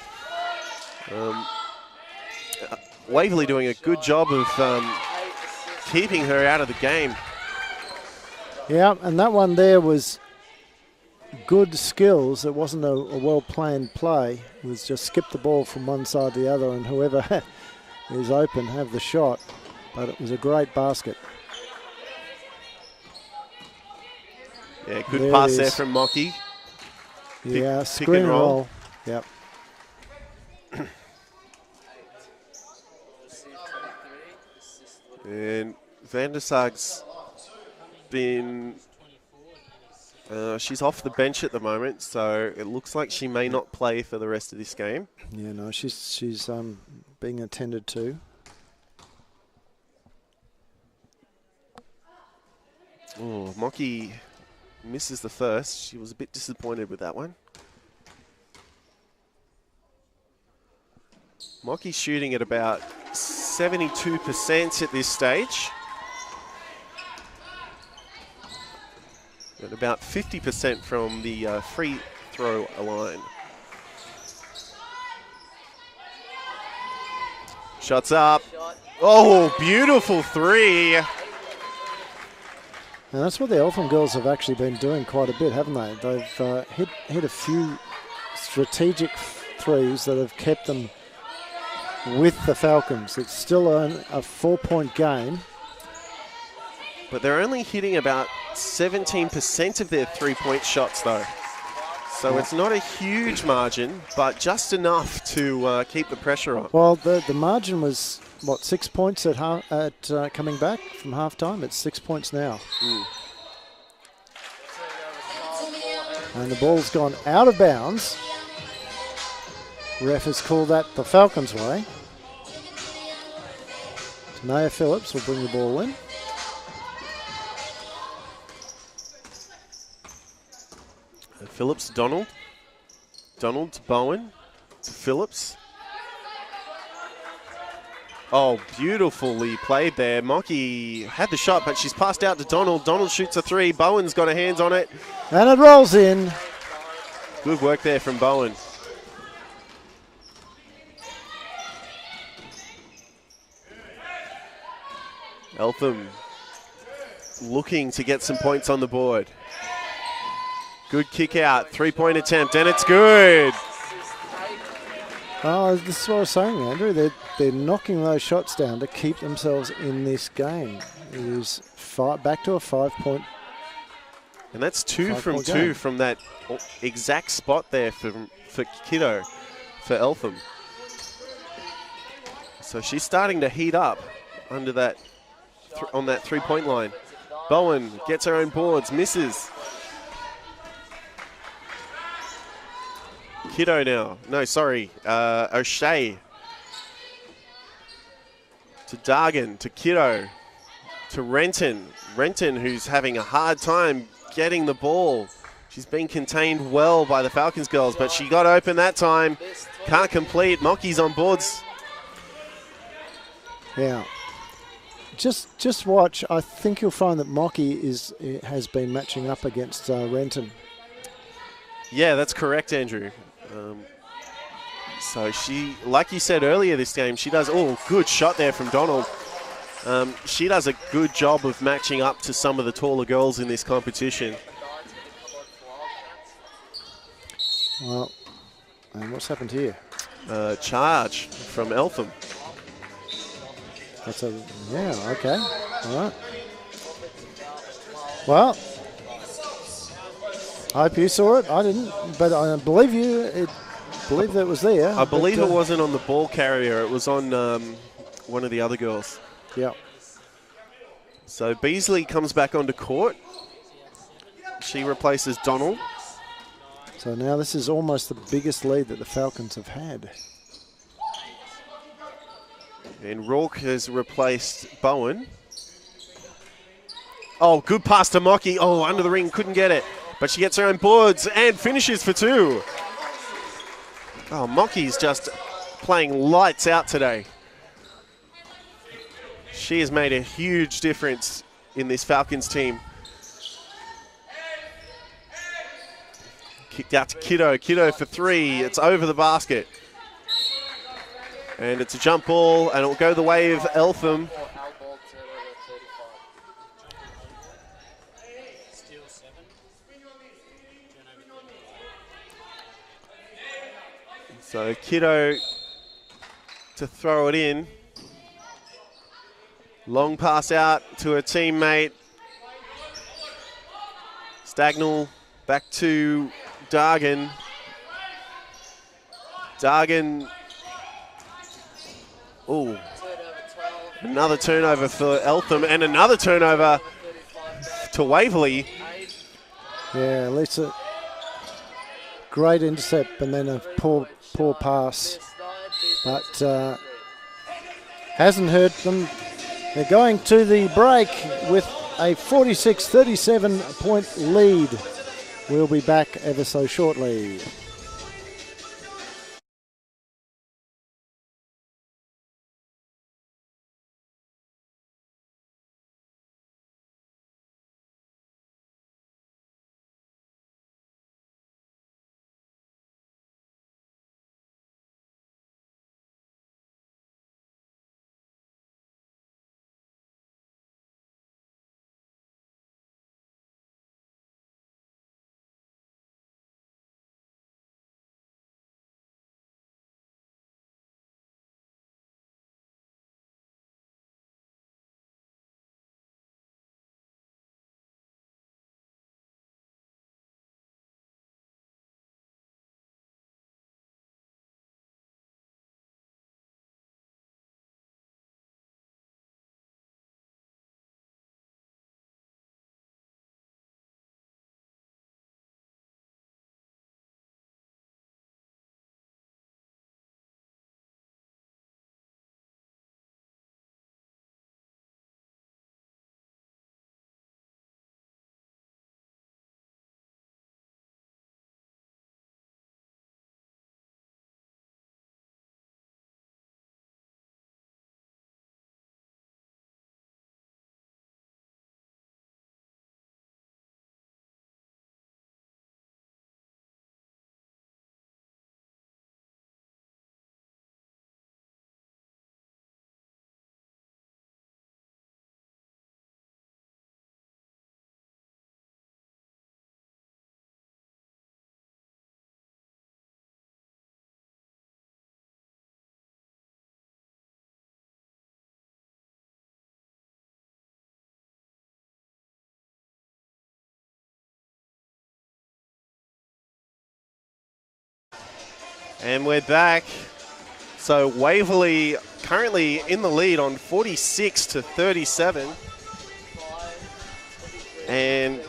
Waverley doing a good job of keeping her out of the game. Yeah, and that one there was good skills. It wasn't a well-planned play. It was just skip the ball from one side to the other, and whoever is open have the shot. But it was a great basket. Yeah, good pass there from Mocky. Yeah, screen and roll. Yep. And Van der Sarg's been, she's off the bench at the moment, so it looks like she may not play for the rest of this game. Yeah, no, she's being attended to. Oh, Mocky misses the first. She was a bit disappointed with that one. Mocky's shooting at about 72% at this stage. At about 50% from the free throw line. Shots up. Oh, beautiful 3. And that's what the Eltham girls have actually been doing quite a bit, haven't they? They've hit a few strategic threes that have kept them with the Falcons. It's still a 4-point game. But they're only hitting about 17% of their 3-point shots, though. So it's not a huge margin, but just enough to keep the pressure on. Well, the margin was, what, 6 points at coming back from halftime? It's 6 points now. And the ball's gone out of bounds. Ref has called that the Falcons' way. Tanea Phillips will bring the ball in. Phillips, Donald. Donald to Bowen, to Phillips. Oh, beautifully played there. Mocky had the shot, but she's passed out to Donald. Donald shoots a 3. Bowen's got her hands on it. And it rolls in. Good work there from Bowen. Eltham looking to get some points on the board. Good kick out, 3-point attempt, and it's good. Oh, this is what I was saying, Andrew. They're knocking those shots down to keep themselves in this game. It is back to a 5-point. And that's 2 from 2 from that exact spot there for Kiddo, for Eltham. So she's starting to heat up under that on that 3-point line. Bowen gets her own boards, misses. Kiddo now. No, sorry. O'Shea. To Dargan. To Kiddo. To Renton. Renton, who's having a hard time getting the ball. She's been contained well by the Falcons girls, but she got open that time. Can't complete. Mocky's on boards. Yeah. Just watch. I think you'll find that Mocky has been matching up against Renton. Yeah, that's correct, Andrew. So she, like you said earlier this game, she does, oh, good shot there from Donald. She does a good job of matching up to some of the taller girls in this competition. Well, and what's happened here? Charge from Eltham. That's a, yeah, okay, all right. Well, I hope you saw it. I didn't, but I believe you. Believe that it was there. I believe it wasn't on the ball carrier. It was on one of the other girls. Yeah. So Beasley comes back onto court. She replaces Donald. So now this is almost the biggest lead that the Falcons have had. And Rourke has replaced Bowen. Oh, good pass to Mocky. Oh, under the ring, couldn't get it. But she gets her own boards and finishes for two. Oh, Mocky's just playing lights out today. She has made a huge difference in this Falcons team. Kicked out to Kiddo. Kiddo for three. It's over the basket. And it's a jump ball, and it'll go the way of Eltham. So Kiddo to throw it in. Long pass out to her teammate. Stagnall back to Dargan. Dargan. Oh, another turnover for Eltham and another turnover to Waverley. Yeah, Lisa. Great intercept and then a poor pass, but hasn't hurt them. They're going to the break with a 46-37 point lead. We'll be back ever so shortly. And we're back. So Waverley currently in the lead on 46-37. And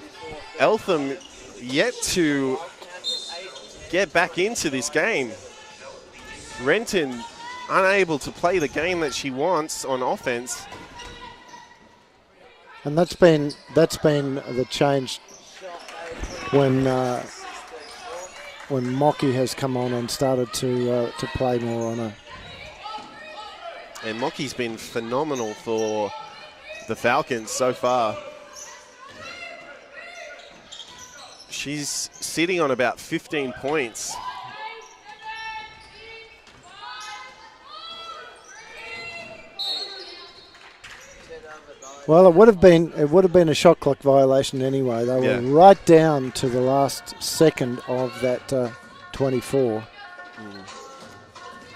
Eltham yet to get back into this game. Renton unable to play the game that she wants on offense. And that's been the change when Mocky has come on and started to play more on her. And Mocky's been phenomenal for the Falcons so far. She's sitting on about 15 points. Well, it would have been a shot clock violation anyway. They were right down to the last second of that 24.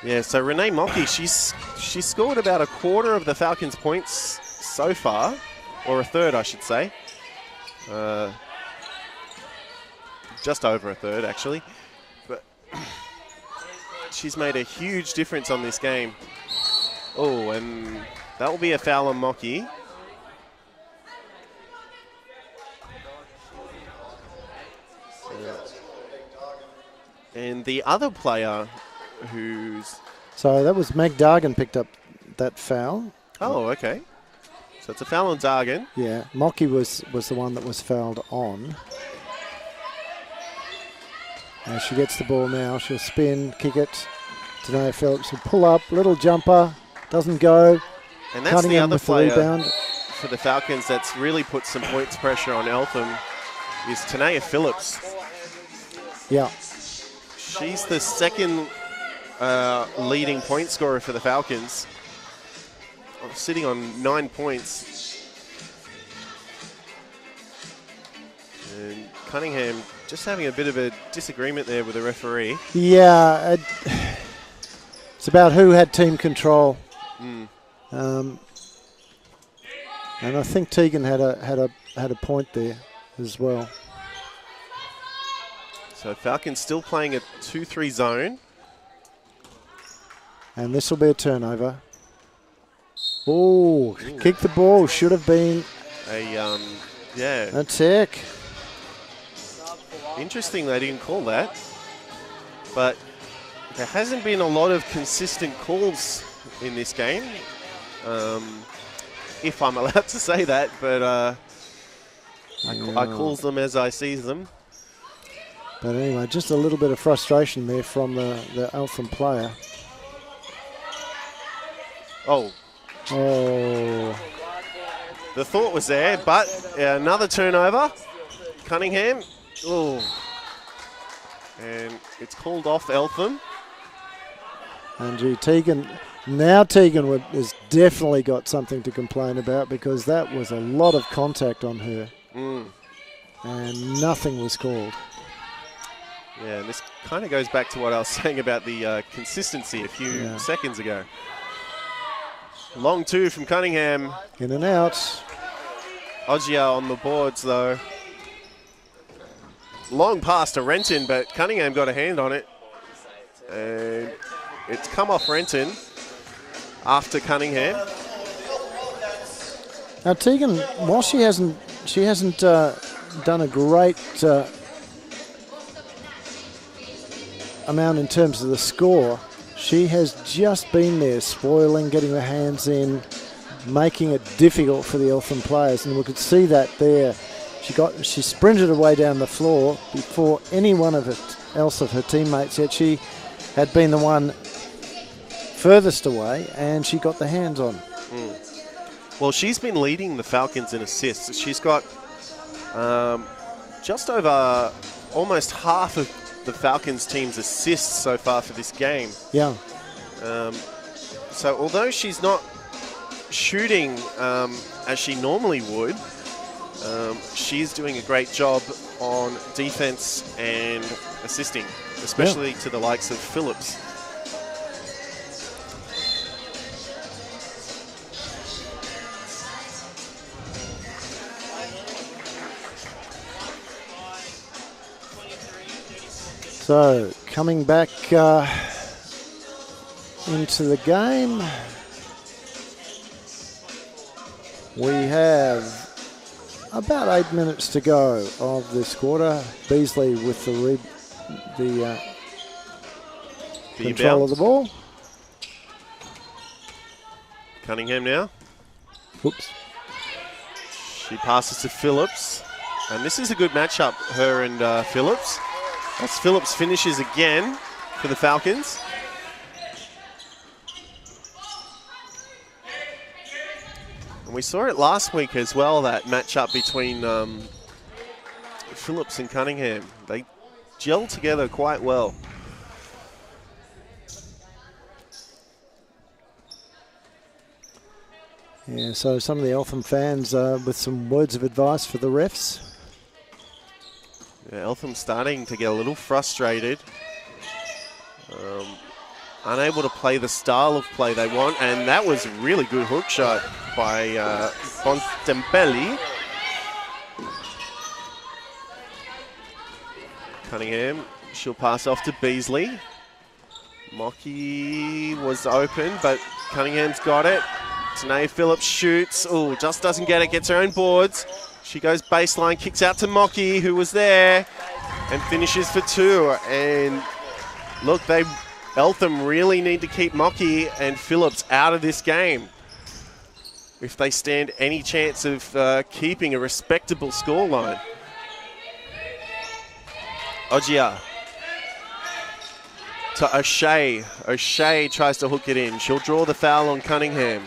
Yeah, so Renee Mockey, she's scored about a quarter of the Falcons' points so far, or a third, I should say. Just over a third, actually. But she's made a huge difference on this game. Oh, and that will be a foul on Mockey. And the other player who's... So that was Meg Dargan picked up that foul. Oh, okay. So it's a foul on Dargan. Yeah, Mockey was the one that was fouled on. As she gets the ball now, she'll spin, kick it. Tanae Phillips will pull up, little jumper, doesn't go. And that's the other player for the Falcons that's really put some points pressure on Eltham is Tanae Phillips. Yeah. She's the second leading point scorer for the Falcons, sitting on 9 points. And Cunningham just having a bit of a disagreement there with the referee. Yeah, it's about who had team control. And I think Tegan had a point there as well. So Falcons still playing a 2-3 zone. And this will be a turnover. Oh, kick the ball. Should have been a tick. Interesting they didn't call that. But there hasn't been a lot of consistent calls in this game. If I'm allowed to say that, but I calls them as I sees them. But anyway, just a little bit of frustration there from the Eltham player. Oh. The thought was there, but another turnover. Cunningham. Oh. And it's called off Eltham. And Tegan, now Tegan has definitely got something to complain about because that was a lot of contact on her. And nothing was called. Yeah, and this kind of goes back to what I was saying about the consistency a few seconds ago. Long two from Cunningham. In and out. Oggia on the boards, though. Long pass to Renton, but Cunningham got a hand on it. And it's come off Renton after Cunningham. Now Tegan, while she hasn't done a great amount in terms of the score, she has just been there spoiling, getting her hands in, making it difficult for the Eltham players, and we could see that there. She sprinted her way down the floor before any one else of her teammates, yet she had been the one furthest away and she got the hands on. Well, she's been leading the Falcons in assists. She's got just over almost half of the Falcons team's assists so far for this game. Yeah. So although she's not shooting as she normally would, she's doing a great job on defense and assisting, especially to the likes of Phillips. So coming back into the game, we have about 8 minutes to go of this quarter. Beasley with the control of the ball. Cunningham now. Whoops. She passes to Phillips. And this is a good matchup, her and Phillips. As Phillips finishes again for the Falcons. And we saw it last week as well, that matchup between Phillips and Cunningham. They gel together quite well. Yeah, so some of the Eltham fans with some words of advice for the refs. Yeah, Eltham starting to get a little frustrated. Unable to play the style of play they want, and that was a really good hook shot by Bontempelli. Cunningham, she'll pass off to Beasley. Mocky was open, but Cunningham's got it. Tanae Phillips shoots. Oh, just doesn't get it, gets her own boards. She goes baseline, kicks out to Mocky, who was there, and finishes for 2. And look, Eltham really need to keep Mocky and Phillips out of this game if they stand any chance of keeping a respectable scoreline. Ogia to O'Shea. O'Shea tries to hook it in. She'll draw the foul on Cunningham.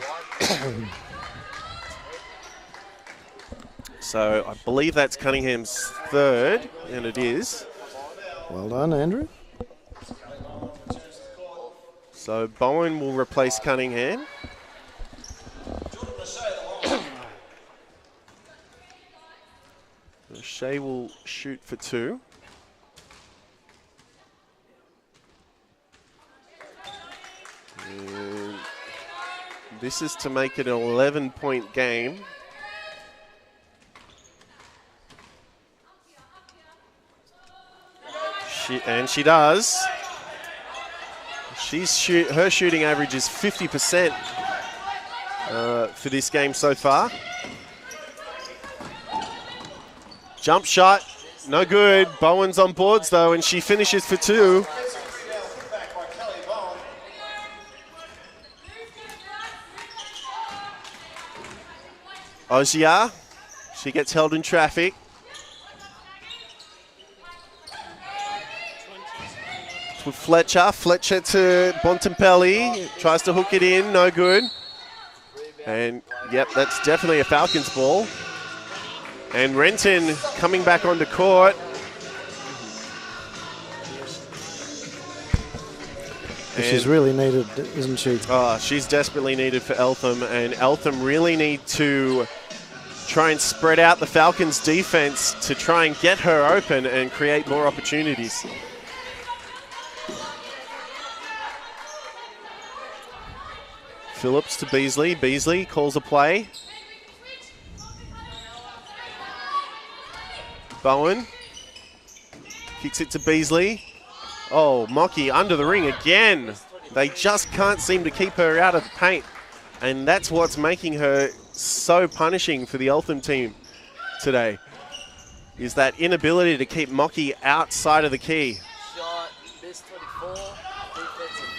So I believe that's Cunningham's 3rd, and it is. Well done, Andrew. So Bowen will replace Cunningham. O'Shea will shoot for 2. And this is to make it an 11-point game. She does. Her shooting average is 50% for this game so far. Jump shot, no good. Bowen's on boards though, and she finishes for 2. Ogia, she gets held in traffic. With Fletcher to Bontempelli, tries to hook it in, no good. And yep, that's definitely a Falcons ball. And Renton coming back onto court. She's really needed, isn't she? Oh, she's desperately needed for Eltham, and Eltham really need to try and spread out the Falcons' defense to try and get her open and create more opportunities. Phillips to Beasley. Beasley calls a play. Bowen kicks it to Beasley. Oh, Mocky under the ring again. They just can't seem to keep her out of the paint. And that's what's making her so punishing for the Eltham team today, is that inability to keep Mocky outside of the key.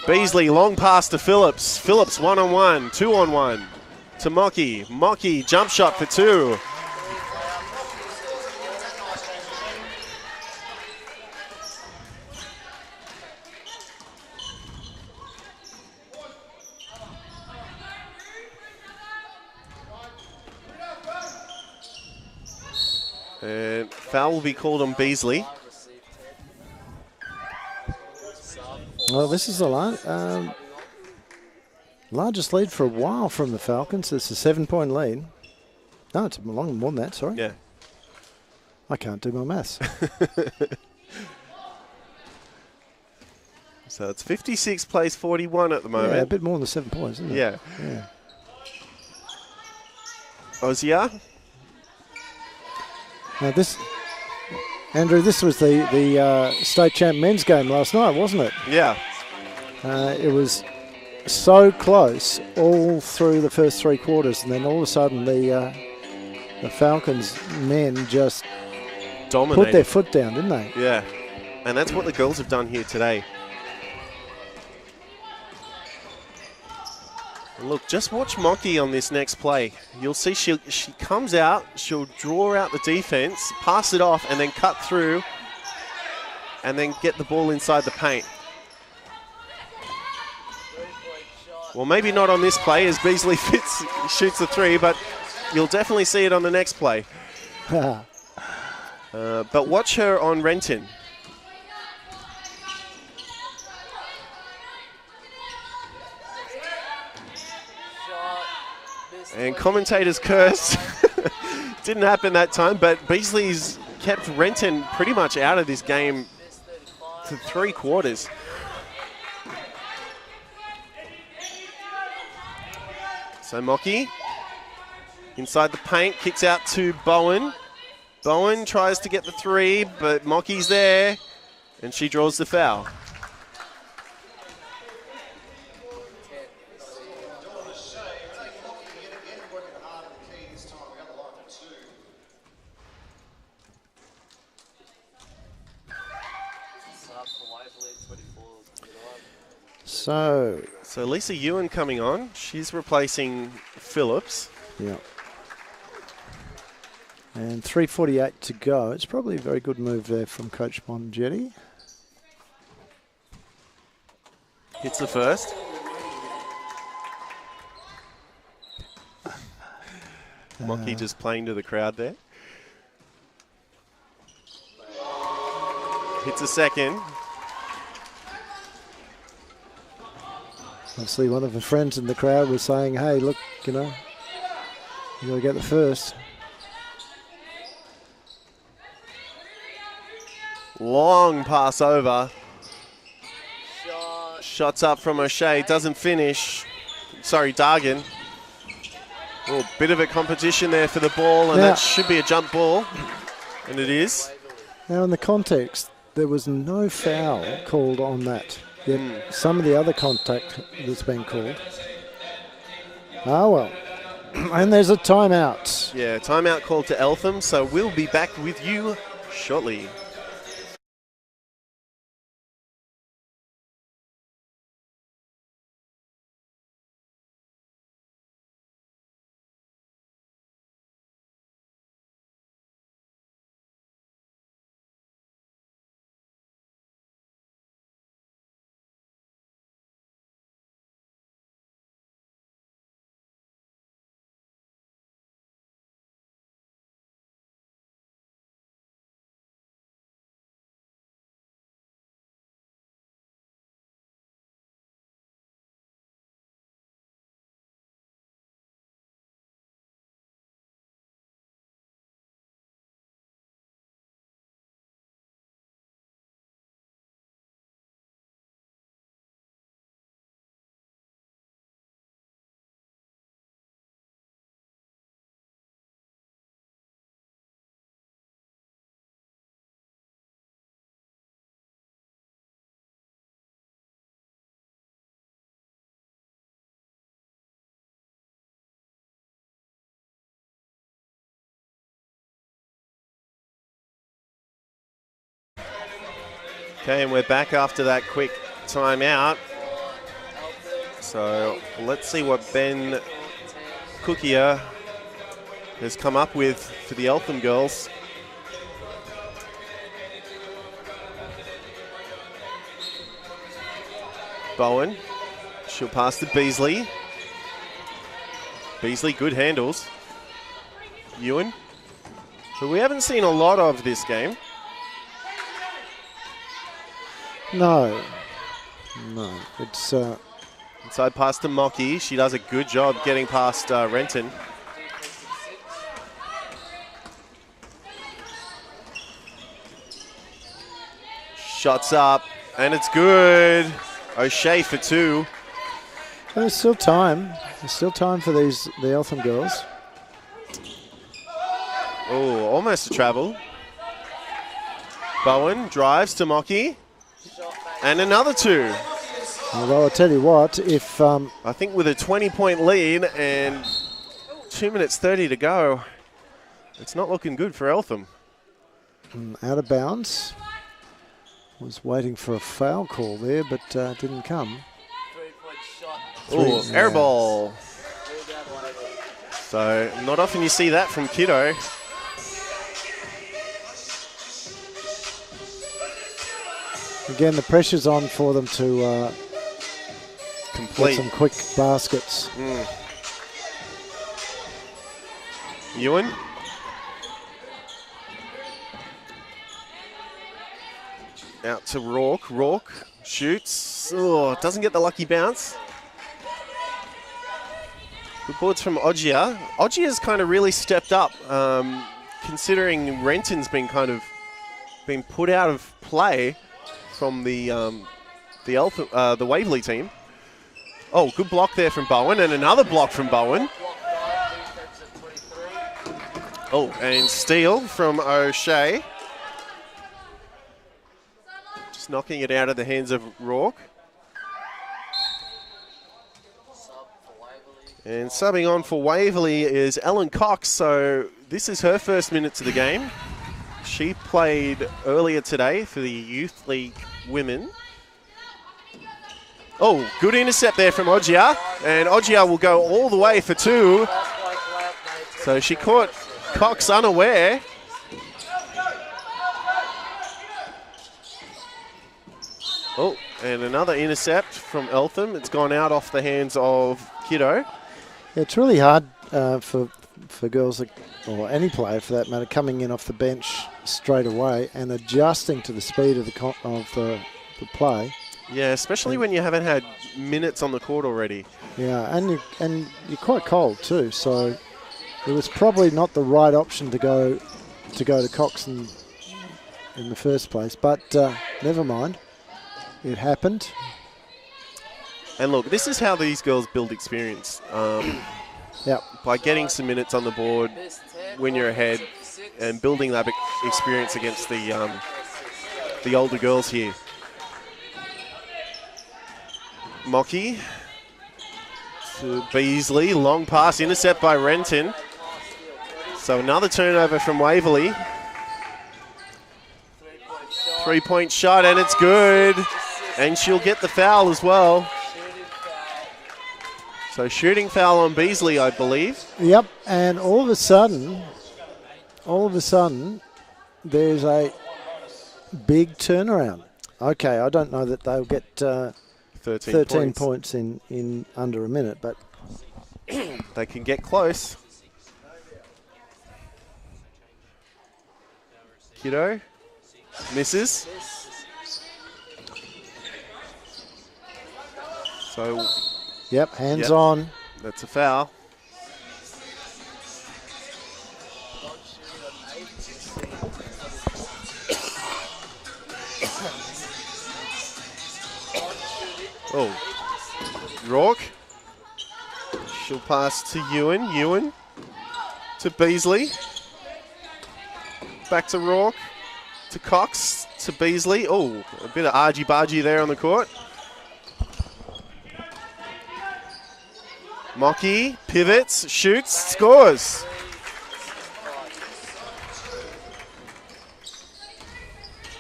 Beasley, long pass to Phillips. Phillips 1-on-1, 2-on-1 to Mocky. Mocky, jump shot for 2. And foul will be called on Beasley. Well, this is the largest lead for a while from the Falcons. It's a 7-point lead. No, it's more than that, sorry. Yeah. I can't do my maths. So it's 56 plays 41 at the moment. Yeah, a bit more than 7 points, isn't it? Yeah. Yeah. Ozier. Now this, Andrew, this was the state champ men's game last night, wasn't it? Yeah. It was so close all through the first 3 quarters, and then all of a sudden the Falcons men just dominated. Put their foot down, didn't they? Yeah. And that's what the girls have done here today. And look, just watch Mocky on this next play. You'll see she comes out, she'll draw out the defense, pass it off, and then cut through, and then get the ball inside the paint. Well, maybe not on this play as Beasley shoots the 3, but you'll definitely see it on the next play. But watch her on Renton. And commentators curse. Didn't happen that time, but Beasley's kept Renton pretty much out of this game for 3 quarters. So Mocky inside the paint, kicks out to Bowen. Bowen tries to get the 3, but Mocky's there, and she draws the foul. So Lisa Ewan coming on. She's replacing Phillips. Yeah. And 3:48 to go. It's probably a very good move there from Coach Bongetti. Hits the first. Mocky just playing to the crowd there. Hits a second. Obviously, one of the friends in the crowd was saying, hey, look, you know, you got to get the first. Long pass over. Shots up from O'Shea. Doesn't finish. Sorry, Dargan. Oh, bit of a competition there for the ball, and that should be a jump ball. And it is. Now, in the context, there was no foul called on that. Yet some of the other contact that's been called. Ah, well. And there's a timeout. Yeah, timeout called to Eltham, so we'll be back with you shortly. Okay, and we're back after that quick timeout. So let's see what Ben Cookier has come up with for the Eltham girls. Bowen, she'll pass to Beasley. Beasley, good handles. Ewan, who we haven't seen a lot of this game. No, it's... Inside pass to Mocky. She does a good job getting past Renton. Shots up, and it's good. O'Shea for 2. There's still time. There's still time for the Eltham girls. Oh, almost a travel. Bowen drives to Mocky. And another 2. Although I'll tell you what, if... I think with a 20-point lead and 2 minutes 30 to go, it's not looking good for Eltham. Out of bounds. Was waiting for a foul call there, but didn't come. Oh, air ball. So not often you see that from Kiddo. Again, the pressure's on for them to complete get some quick baskets. Ewan. Out to Rourke. Rourke shoots. Oh, doesn't get the lucky bounce. Good boards from Oggia. Oggia's kind of really stepped up, considering Renton's been put out of play from the Waverley team. Oh, good block there from Bowen, and another block from Bowen. Oh, and steal from O'Shea. Just knocking it out of the hands of Rourke. And subbing on for Waverley is Ellen Cox, so this is her first minutes of the game. She played earlier today for the Youth League Women. Oh, good intercept there from Oggia, and Oggia will go all the way for 2. So she caught Cox unaware. Oh, and another intercept from Eltham. It's gone out off the hands of Kiddo. It's really hard for girls, or any player for that matter, coming in off the bench straight away and adjusting to the speed of the play. Yeah, especially when you haven't had minutes on the court already. Yeah, and you're quite cold too, so it was probably not the right option to go to Cox in the first place. But never mind, it happened. And look, this is how these girls build experience. Yep. By getting some minutes on the board when you're ahead and building that experience against the older girls here. Mocky to Beasley, long pass, intercept by Renton. So another turnover from Waverley. 3-point shot, and it's good. And she'll get the foul as well. So shooting foul on Beasley, I believe. Yep, and all of a sudden, there's a big turnaround. Okay, I don't know that they'll get 13 points in under a minute, but they can get close. Kiddo misses. So, yep, hands on. That's a foul. Oh, Rourke. She'll pass to Ewan. Ewan to Beasley. Back to Rourke. To Cox. To Beasley. Oh, a bit of argy-bargy there on the court. Mocky pivots, shoots, scores.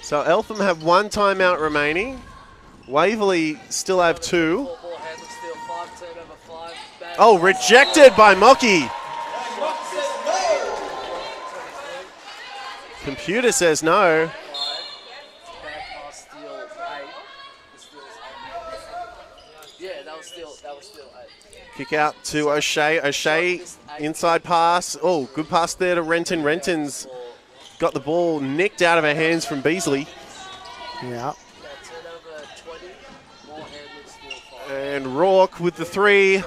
So Eltham have 1 timeout remaining. Waverley still have 2. Oh, rejected by Mocky. Computer says no. Kick out to O'Shea. O'Shea, inside pass. Oh, good pass there to Renton. Renton's got the ball nicked out of her hands from Beasley. Yeah. And Rourke with the 3.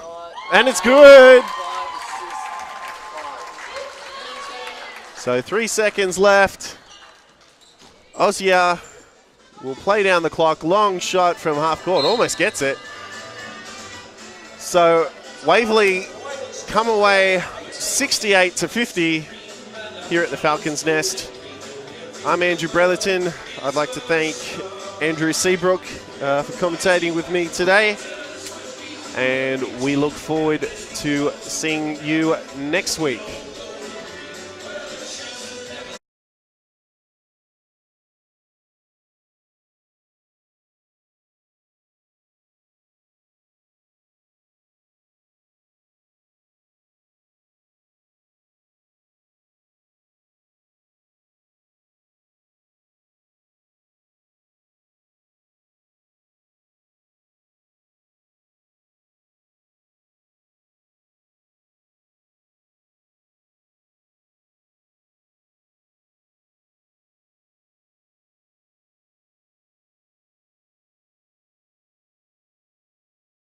And it's good. So 3 seconds left. Oggia will play down the clock. Long shot from half court. Almost gets it. So Waverley come away 68-50 here at the Falcons' Nest. I'm Andrew Brelerton. I'd like to thank Andrew Seabrook for commentating with me today. And we look forward to seeing you next week.